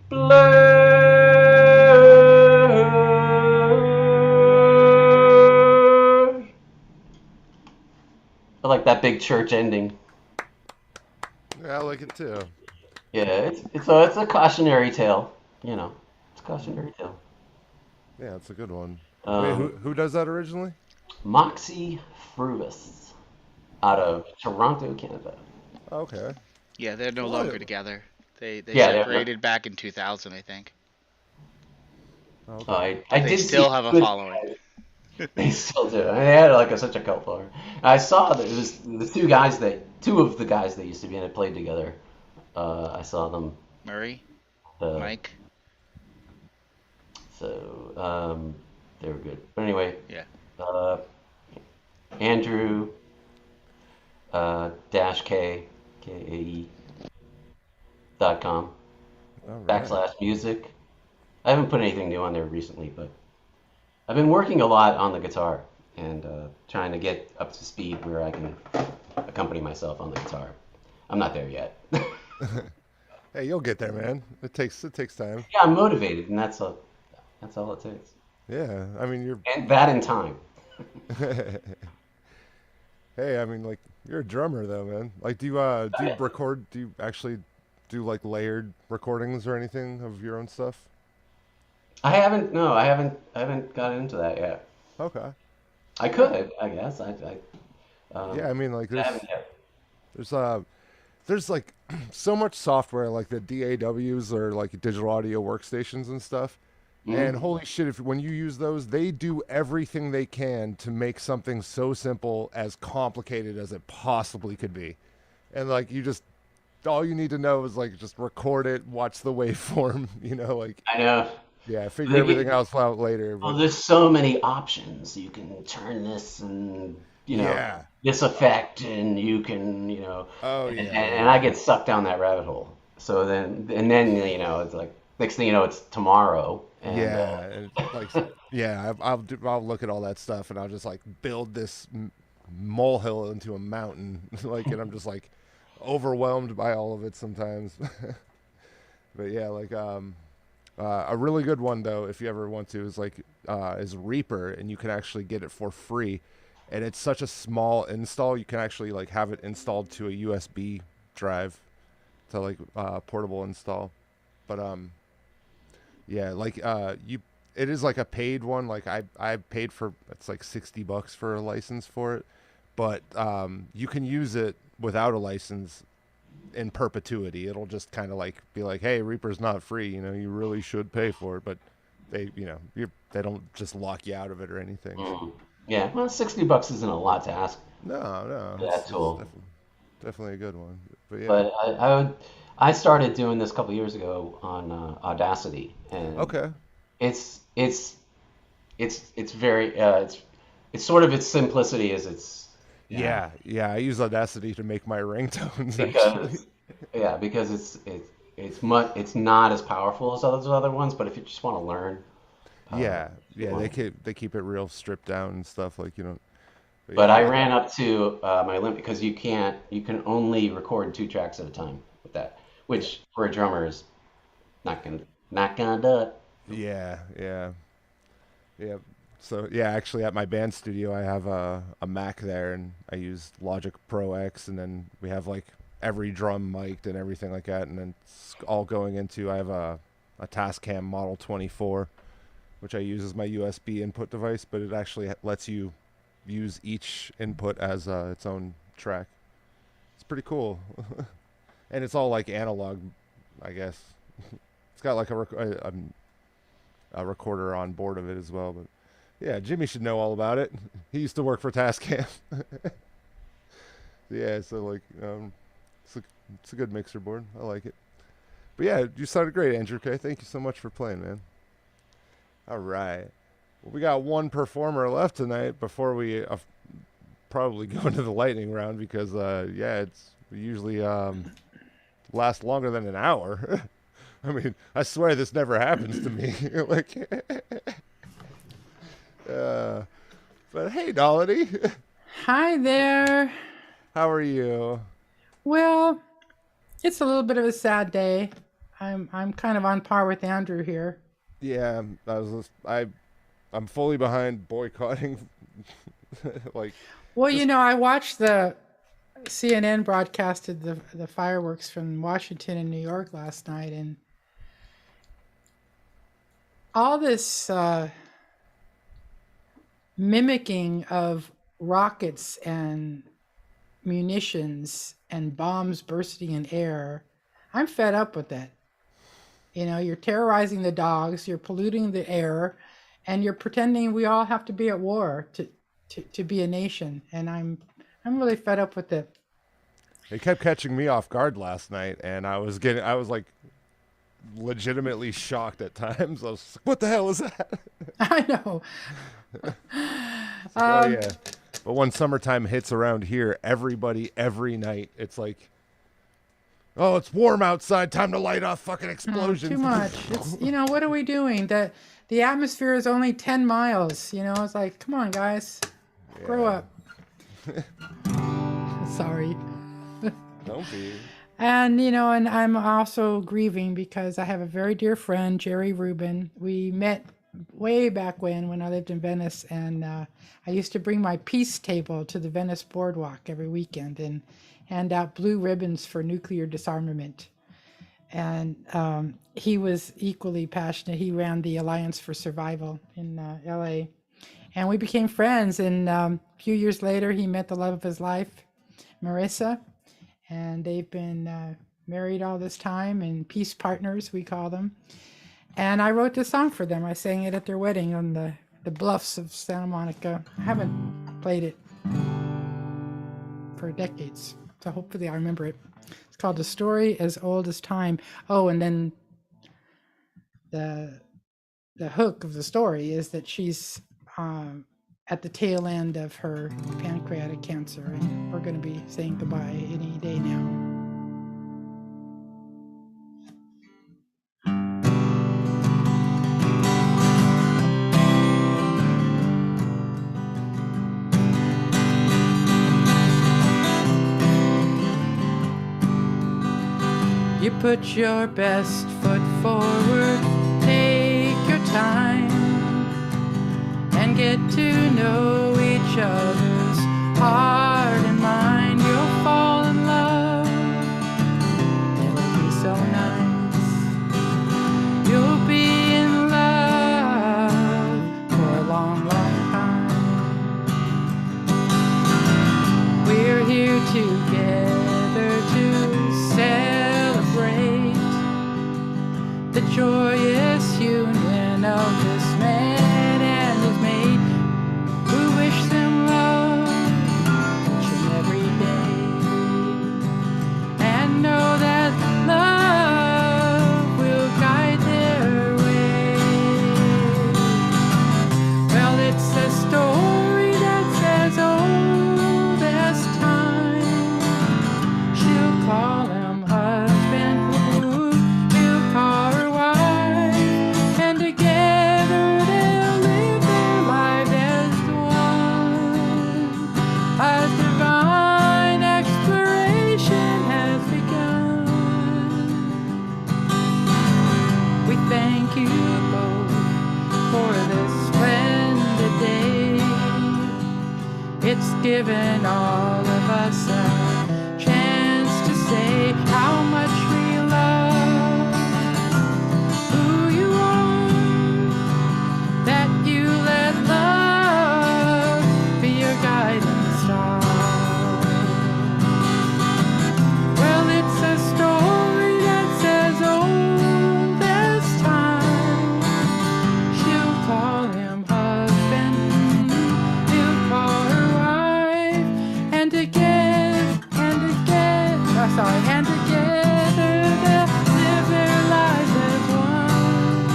blurred. I like that big church ending. Yeah, I like it too. Yeah, it's a cautionary tale. You know, it's a cautionary tale. Yeah, it's a good one. Wait, who does that originally? Moxie Fruvis, out of Toronto, Canada. Okay. Yeah, they're no longer together. They Yeah, they're separated back in 2000, I think. Okay. I They did still see have a good- following. They still do. I mean, they had like such a cult following. I saw that it was the two of the guys that used to be in it played together. I saw them. Murray, Uh, Mike. So they were good. But anyway, Yeah. Andrew dash KAE.com All right. /music. I haven't put anything new on there recently, but I've been working a lot on the guitar and trying to get up to speed where I can accompany myself on the guitar. I'm not there yet. Hey, you'll get there, man. It takes time. Yeah, I'm motivated, and that's all it takes. Yeah, I mean you're. And that in time. Hey, I mean like you're a drummer though, man. Like do you record? Do you actually do like layered recordings or anything of your own stuff? I haven't gotten into that yet. Okay. I could, I guess. Yeah, I mean like I haven't yet. there's like so much software like the DAWs or like digital audio workstations and stuff. And holy shit, when you use those, they do everything they can to make something so simple as complicated as it possibly could be. And like all you need to know is like just record it, watch the waveform, like I know. yeah, figure everything else out later. Well, there's so many options. You can turn this and Yeah. this effect, and you can Oh yeah. and I get sucked down that rabbit hole. So then it's like next thing you know, it's tomorrow. And, yeah, and like yeah, I'll look at all that stuff and I'll just like build this molehill into a mountain, like, and I'm just like overwhelmed by all of it sometimes. But yeah, like a really good one though, if you ever want to, is like is Reaper, and you can actually get it for free, and it's such a small install. You can actually like have it installed to a USB drive, to like portable install, but yeah, like it is like a paid one. Like I paid for, it's like $60 for a license for it, but you can use it without a license in perpetuity. It'll just kind of like be like, hey, Reaper's not free, you really should pay for it, but they they don't just lock you out of it or anything. Yeah, well, $60 isn't a lot to ask. No, That's cool. Definitely a good one. But yeah. But I started doing this a couple years ago on Audacity, and Okay. it's very it's sort of its simplicity as its Yeah, I use Audacity to make my ringtones actually. because It's not as powerful as those other ones, but if you just want to learn, Yeah, you yeah, want. they keep it real stripped down and stuff like but But yeah, I ran up to my limit because you can only record 2 tracks at a time with that, yeah, which for a drummer is not gonna do it. yeah, yeah, yeah. So yeah, actually at my band studio I have a Mac there and I use Logic Pro X and then we have like every drum mic'd and everything like that and then it's all going into I have a Tascam Model 24 which I use as my USB input device, but it actually lets you use each input as its own track. It's pretty cool, and it's all like analog, I guess. It's got like a recorder on board of it as well. But yeah, Jimmy should know all about it. He used to work for Tascam. Yeah, so like it's a good mixer board. I like it. But yeah, you sounded great, Andrew K. Thank you so much for playing, man. All right. Well, we got one performer left tonight before we probably go into the lightning round because, yeah, it's usually lasts longer than an hour. I mean, I swear this never happens to me. Like, but hey, Nalini, Hi there. how are you? Well, it's a little bit of a sad day. I'm kind of on par with Andrew here. Yeah, I'm fully behind boycotting. Like, Well, I watched the CNN broadcasted the fireworks from Washington and New York last night, and all this mimicking of rockets and munitions and bombs bursting in air. I'm fed up with that. You're terrorizing the dogs, you're polluting the air, and you're pretending we all have to be at war to be a nation. And I'm really fed up with it. it kept catching me off guard last night, and I was like legitimately shocked at times. I was like, what the hell is that? I know. Oh yeah. But when summertime hits around here, everybody every night, it's like, oh, it's warm outside. Time to light off fucking explosions. Too much. It's what are we doing? The atmosphere is only 10 miles. It's like, come on, guys, grow up. Sorry. Don't be. And and I'm also grieving because I have a very dear friend, Jerry Rubin. We met way back when I lived in Venice, and I used to bring my peace table to the Venice boardwalk every weekend and hand out blue ribbons for nuclear disarmament. And he was equally passionate. He ran the Alliance for Survival in LA. And we became friends. And a few years later, he met the love of his life, Marissa. And they've been married all this time, and peace partners, we call them. And I wrote this song for them. I sang it at their wedding on the bluffs of Santa Monica. I haven't played it for decades, so hopefully I remember it. It's called A Story as Old as Time. Oh, and then the hook of the story is that she's at the tail end of her pancreatic cancer, and we're going to be saying goodbye any day now. You put your best foot forward, take your time, and get to know each other's heart and mind. You'll fall in love, it'll be so nice. You'll be in love for a long, long time. We're here together to celebrate the joyous union of this man and his mate. We wish them love each and every day, and know that love will guide their way. Well, it's a story that's as old as time. She'll call him husband, ooh, it's given all of us a chance to say how much we love who you are, that you let love be your guiding star. Well, it's a story that's as old as time. She'll call him husband, he'll call her wife, and again, and again, and together they'll live their lives as one.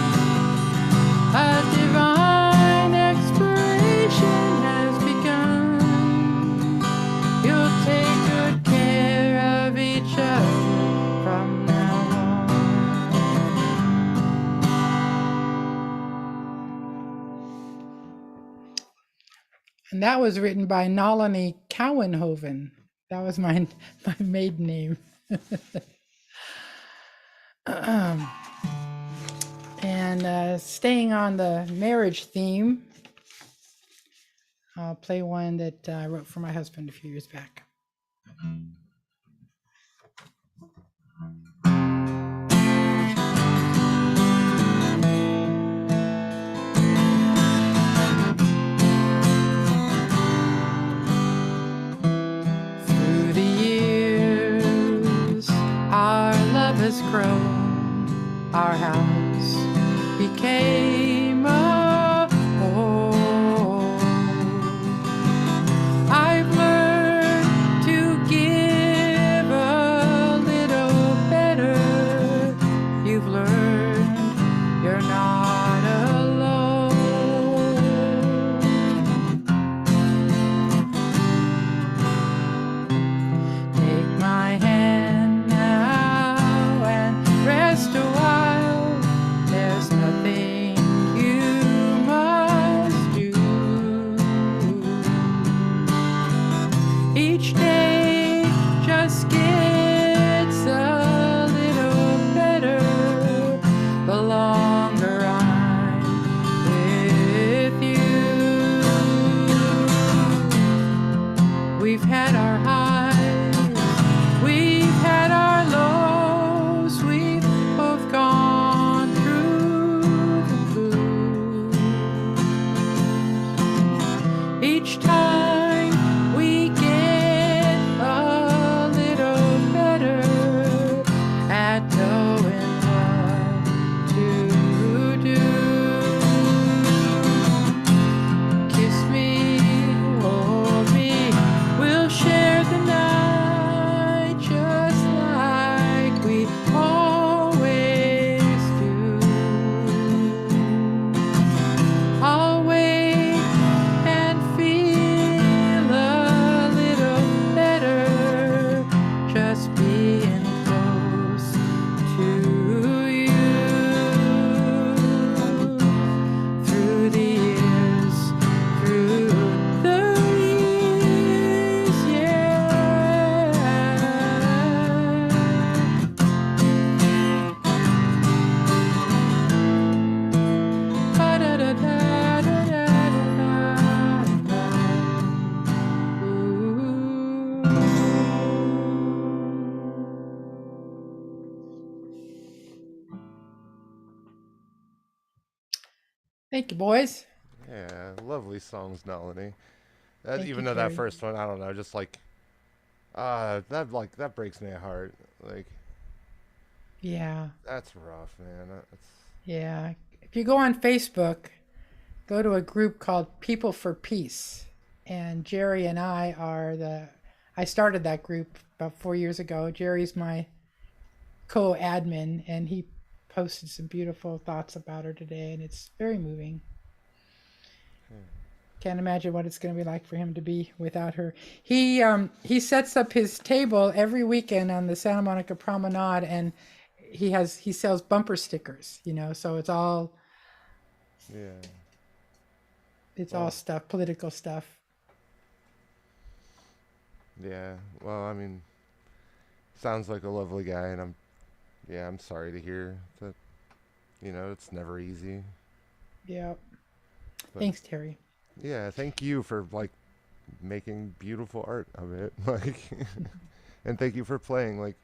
A divine exploration has begun. You'll take good care of each other from now on. And that was written by Nalini Cowenhoven. That was my maiden name. And staying on the marriage theme, I'll play one that I wrote for my husband a few years back. Through the years, our love has grown, our house became a home. I've learned to give a little better. You've learned you're not alone. Take my hand now and rest a while. There's nothing you must do. Each day just gets a little better the longer I'm with you. We've had our highs, we've had our lows, we've both gone through the blues. Each time we get a little better at knowing what to do. Kiss me, hold me, we'll share the night just like we always do. I'll wait and feel a little better just being close to you. Through the years, yeah. Thank you, boys. Yeah, lovely songs, Nalini. That, Thank even you, though that Carrie. first one, I don't know, just like, that breaks my heart. Like, Yeah, that's rough, man. That's yeah. If you go on Facebook, go to a group called People for Peace. And Jerry and I I started that group about 4 years ago. Jerry's my co-admin, and he posted some beautiful thoughts about her today, and it's very moving. Can't imagine what it's going to be like for him to be without her. He sets up his table every weekend on the Santa Monica Promenade, and he sells bumper stickers, so it's all yeah. all stuff, political stuff. Yeah. Well, I mean, sounds like a lovely guy, and I'm sorry to hear that. It's never easy. Yeah. But Thanks, Terry. yeah, thank you for making beautiful art of it. Like, and thank you for playing. Like,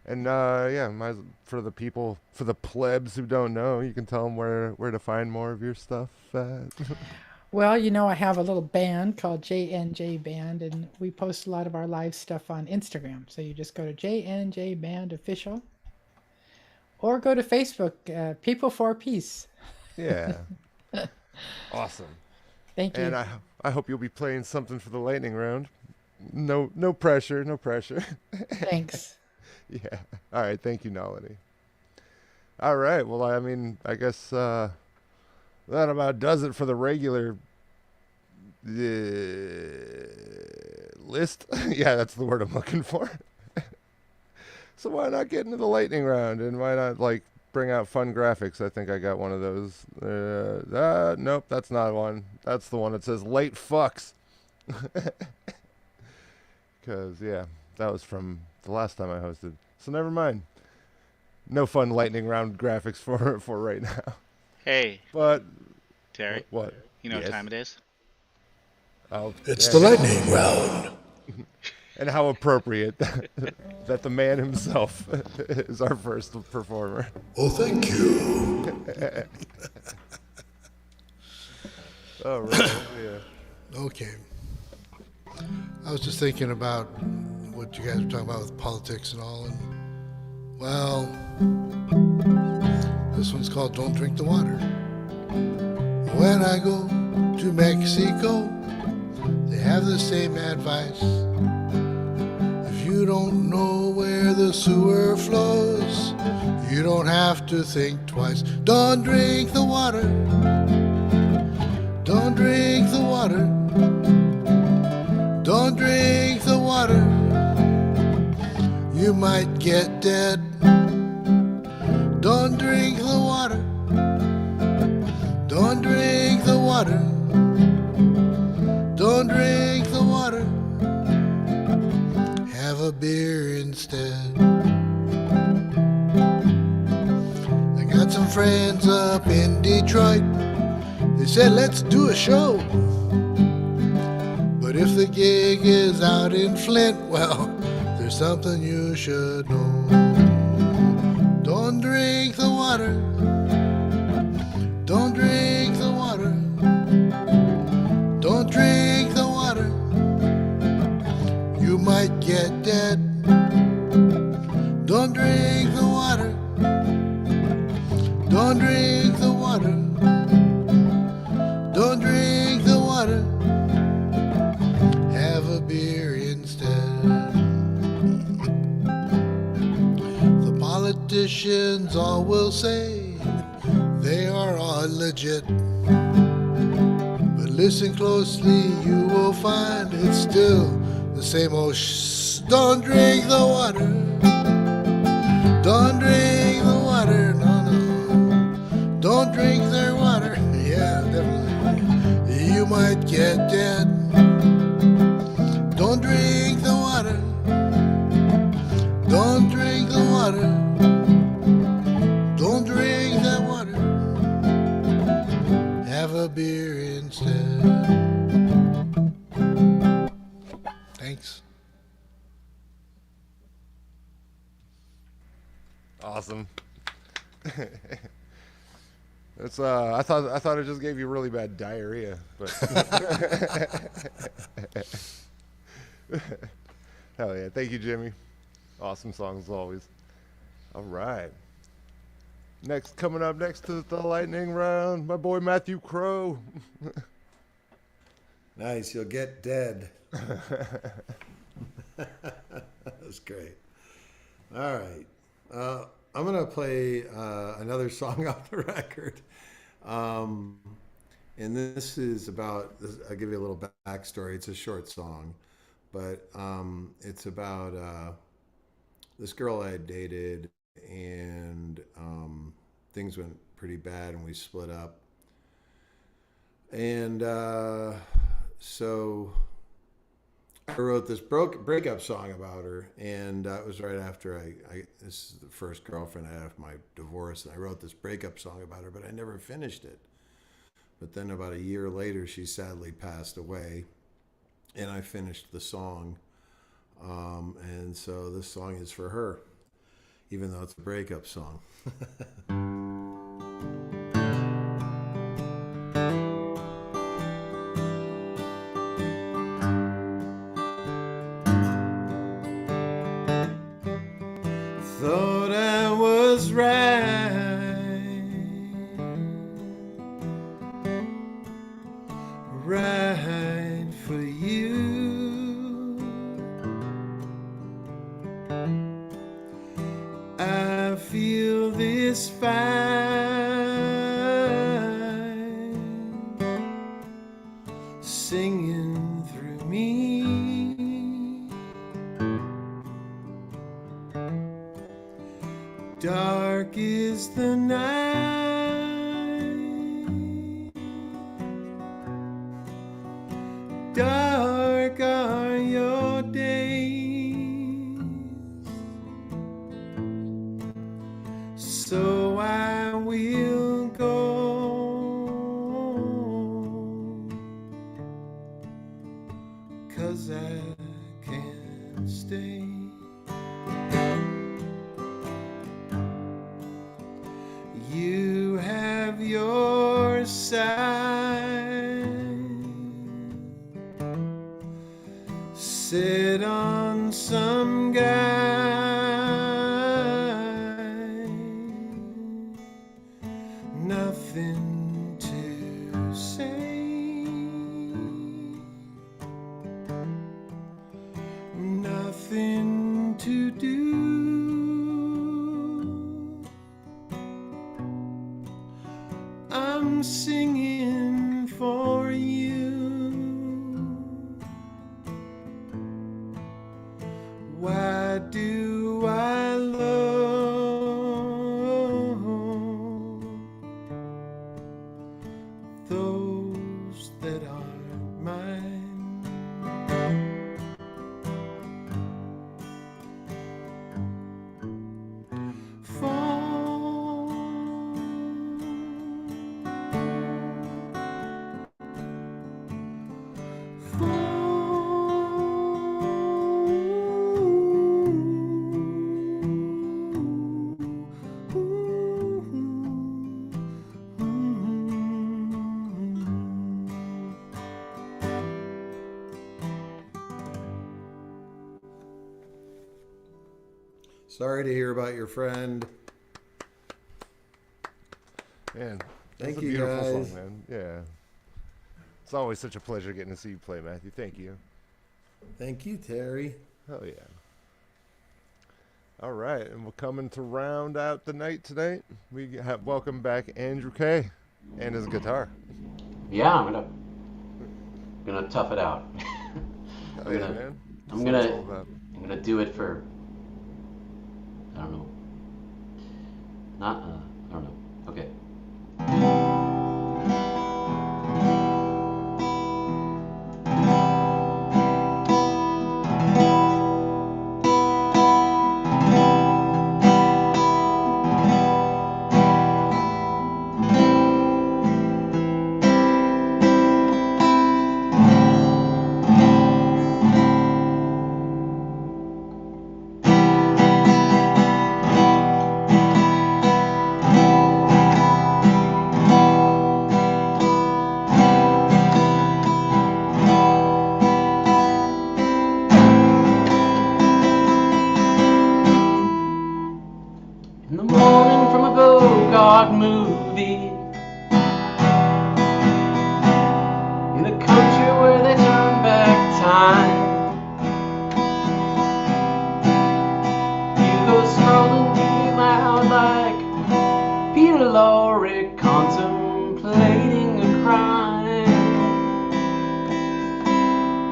and yeah, for the people, for the plebs who don't know, you can tell them where to find more of your stuff at. Well, you know, I have a little band called JNJ Band, and we post a lot of our live stuff on Instagram. So you just go to JNJ Band Official, or go to Facebook, People for Peace. Yeah. Awesome. Thank you. And I hope you'll be playing something for the lightning round. No pressure, no pressure. Thanks. Yeah. All right. Thank you, Nalini. All right. Well, I mean, I guess that about does it for the regular list. Yeah, that's the word I'm looking for. So why not get into the lightning round, and why not like bring out fun graphics? I think I got one of those. Nope, that's not one. That's the one that says late fucks. Because yeah, that was from the last time I hosted. So never mind. No fun lightning round graphics for right now. Hey, But Terry. what? You know Yes. what time it is? Oh, It's yeah. the lightning round. And how appropriate that the man himself is our first performer. Oh, thank you. Oh, right. Yeah. Okay. I was just thinking about what you guys were talking about with politics and all, and well, this one's called Don't Drink the Water. When I go to Mexico, they have the same advice. If you don't know where the sewer flows, you don't have to think twice. Don't drink the water. Don't drink the water. Don't drink the water. You might get dead. Don't drink the water. Don't drink the water. Don't drink the water. Have a beer instead. I got some friends up in Detroit. They said, let's do a show. But if the gig is out in Flint, well, there's something you should know. Don't drink the water. Don't drink the water. Don't drink the water. You might get dead. Don't drink the water. Don't drink the water. Don't drink the water. Have a beer instead. The politicians all will say they are all legit. But listen closely, you will find it's still the same old Don't drink the water. Don't drink the water, no, no. Don't drink their water, yeah, definitely. You might get dead. Don't drink the water. Don't drink the water. Don't drink that water. Have a beer instead. Thanks. Awesome. It's I thought it just gave you really bad diarrhea, but hell yeah. Thank you, Jimmy. Awesome songs as always. All right. Coming up next to the lightning round, my boy Matthew Crowe. Nice, you'll get dead. That's great. All right. I'm going to play another song off the record. And this is about, I'll give you a little backstory. It's a short song, but it's about this girl I had dated, and things went pretty bad and we split up. And so I wrote this breakup song about her, and it was right after this is the first girlfriend I had after my divorce, and I wrote this breakup song about her, but I never finished it. But then about a year later, she sadly passed away, and I finished the song. And so this song is for her, even though it's a breakup song. Thought I was right for you. I feel this fire singing through me. Dark is the night, dark are your days, so I will go, 'cause I can't stay. You have your side set on some guy, nothing to say, nothing to do. I'm singing for you. Why do I love those that are mine? Sorry to hear about your friend. Man, Thank that's a you, beautiful guys. song, man. Yeah. It's always such a pleasure getting to see you play, Matthew. Thank you. Thank you, Terry. Hell yeah. All right, and we're coming to round out the night tonight. We have welcome back Andrew Kae and his guitar. Yeah, I'm gonna tough it out. Hell yeah, man. I'm That's what it's all about. gonna do it for, I don't know. Not I don't know. Okay. In the morning from a Bogart movie, in a country where they turn back time, you go scrolling really loud like Peter Lorre contemplating a crime.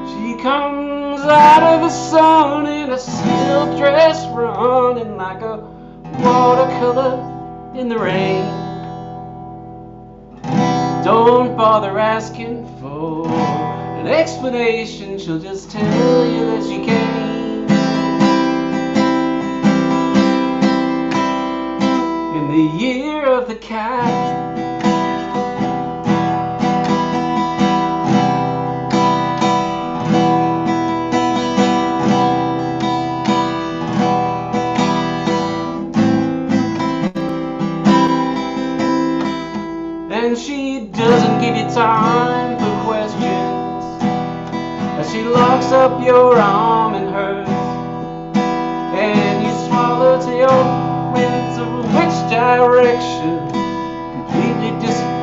She comes out of the sun in a silk dress, running like a watercolor in the rain. Don't bother asking for an explanation, she'll just tell you that she came. In the year of the cat, she locks up your arm in hers, and you swallow till your winds of which direction completely disappear.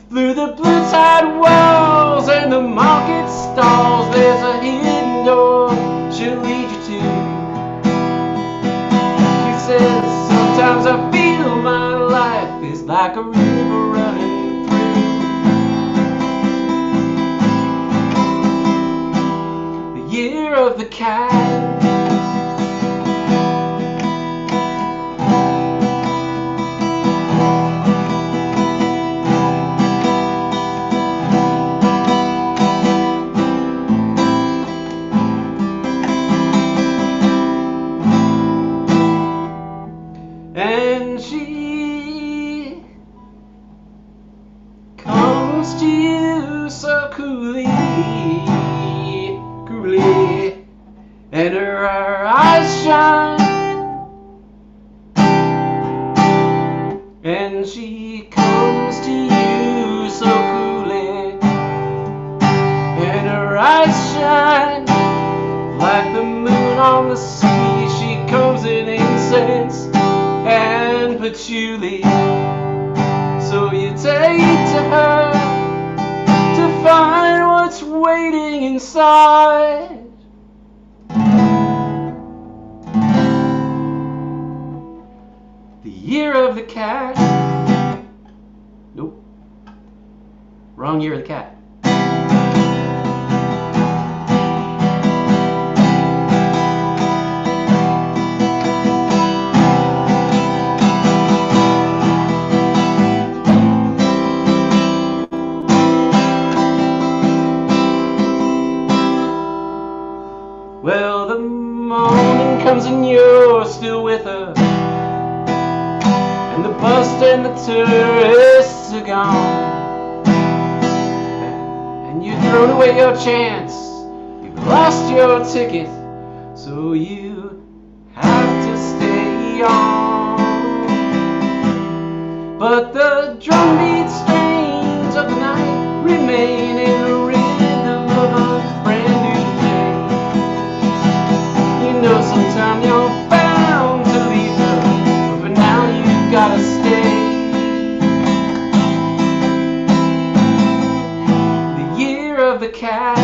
Through the blue tide walls and the market stalls, there's a hidden door she'll lead you to. She says, sometimes I feel my life is like a river running through. The year of the cat. And she comes to you so coolly, and her eyes shine. And she comes to you so coolly, and her eyes shine like the moon on the sea. She comes in incense and patchouli, so you take to her to find what's waiting inside. The year of the cat. Nope. Wrong year of the cat. Well, the morning comes and you're still with her, and the bus and the tourists are gone, and you've thrown away your chance, you've lost your ticket, so you have to stay on. But the drumbeat strains of the night remain in the rhythm of a brand new day. You know sometime you're bound to leave her, but for now you've gotta stay. The year of the cat.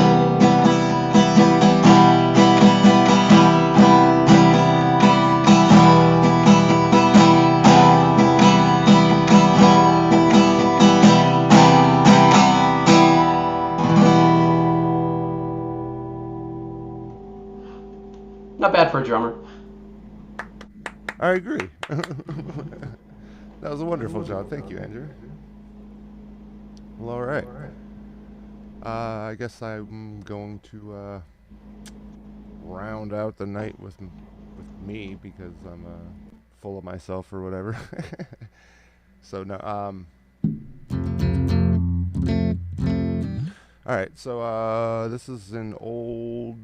Not bad for a drummer. I agree. That was a wonderful job. Thank you, Andrew. Well, all right. I guess I'm going to round out the night with me because I'm full of myself or whatever. So no. All right, so this is an old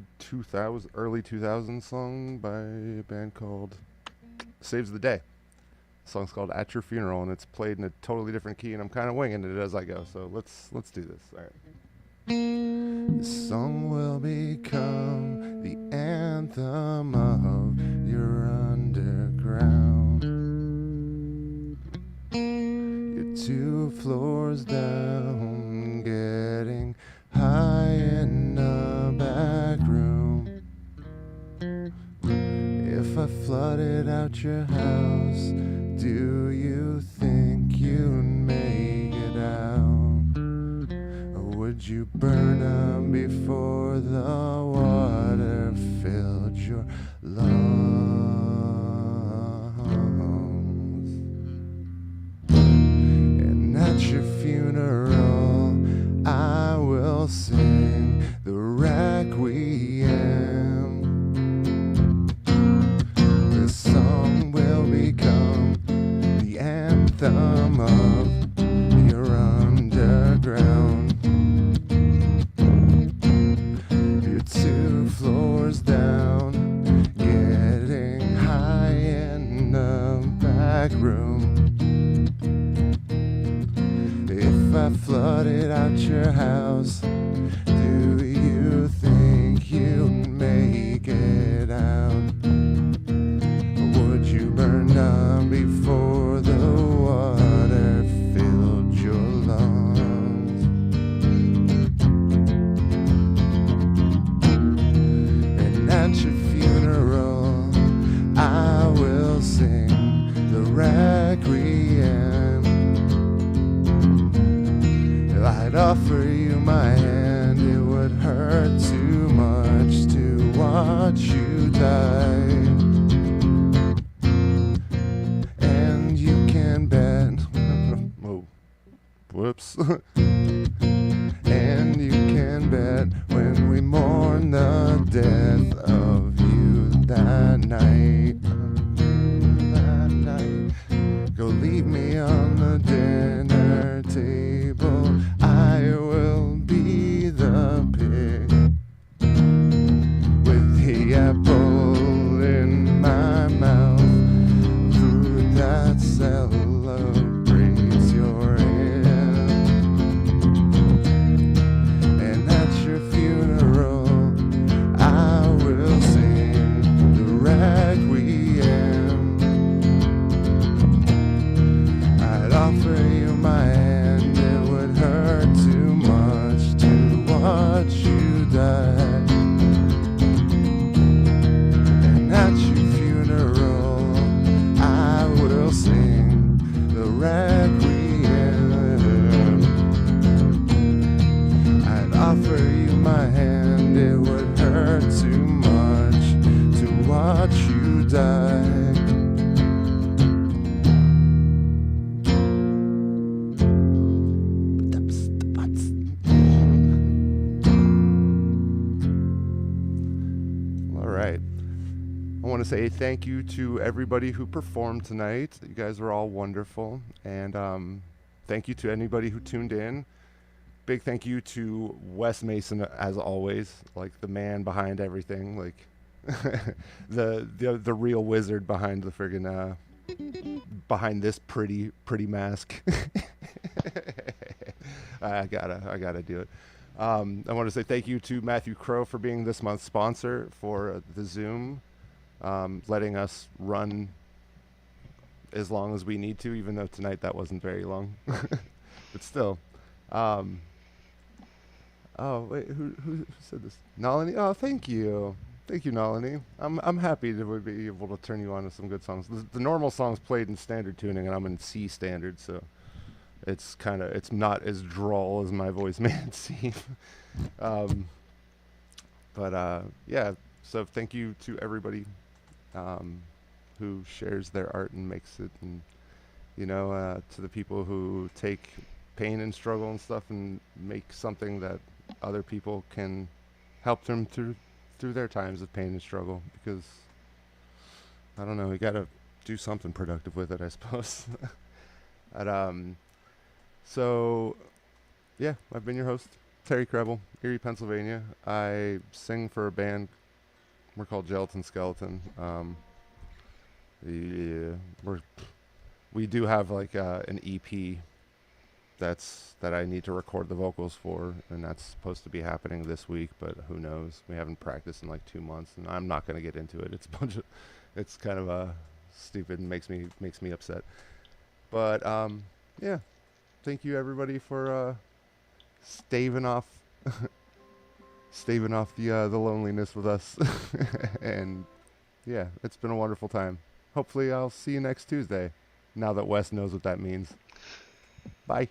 early 2000s song by a band called Saves the Day. The song's called At Your Funeral, and it's played in a totally different key, and I'm kind of winging it as I go. So let's do this. All right. This song will become the anthem of your underground. You're 2 floors down, getting high in a back room. If I flooded out your house, do you think you'd make it out? Or would you burn up before the water filled your lungs? And at your funeral, I will sing the requiem. This song will become the anthem of your underground. You're 2 floors down, getting high in the back room. If if I flooded out your house, do you think you'd make it out? Or would you burn up before the water filled your lungs? And at your funeral, I will sing the requiem. If I'd offer you my hand, it would hurt too much to watch you die. And you can bet, oh, whoops. And you can bet when we mourn the death of you that night, go leave me on the dinner table. I will be the pig with the apple in my mouth, food that celebrates your end. And at your funeral, I will sing the requiem. I'd offer you my hand, it would hurt too much to watch you die. And at your funeral, I will sing the requiem. I'd offer you my hand, it would hurt too much to watch you die. All right. I want to say thank you to everybody who performed tonight. You guys were all wonderful. And thank you to anybody who tuned in. Big thank you to Wes Mason, as always, like the man behind everything, like the real wizard behind the friggin' behind this pretty mask. I gotta do it. I want to say thank you to Matthew Crowe for being this month's sponsor for the Zoom, letting us run as long as we need to, even though tonight that wasn't very long, but still. Oh wait, who said this? Nalini. Oh, thank you, Nalini. I'm happy to be able to turn you on to some good songs. The normal songs played in standard tuning, and I'm in C standard, so it's not as droll as my voice made it seem. Yeah. So thank you to everybody who shares their art and makes it, and to the people who take pain and struggle and stuff and make something that other people can help them through their times of pain and struggle, because I don't know, we gotta do something productive with it, I suppose. So yeah, I've been your host, Terry Crebel, Erie, Pennsylvania. I sing for a band. We're called Gelatin Skeleton. We do have like an EP that I need to record the vocals for, and that's supposed to be happening this week, but who knows? We haven't practiced in like 2 months, and I'm not going to get into it. It's kind of stupid and makes me upset. But yeah, thank you everybody for staving off the loneliness with us. And yeah, it's been a wonderful time. Hopefully I'll see you next Tuesday, now that Wes knows what that means. Bye.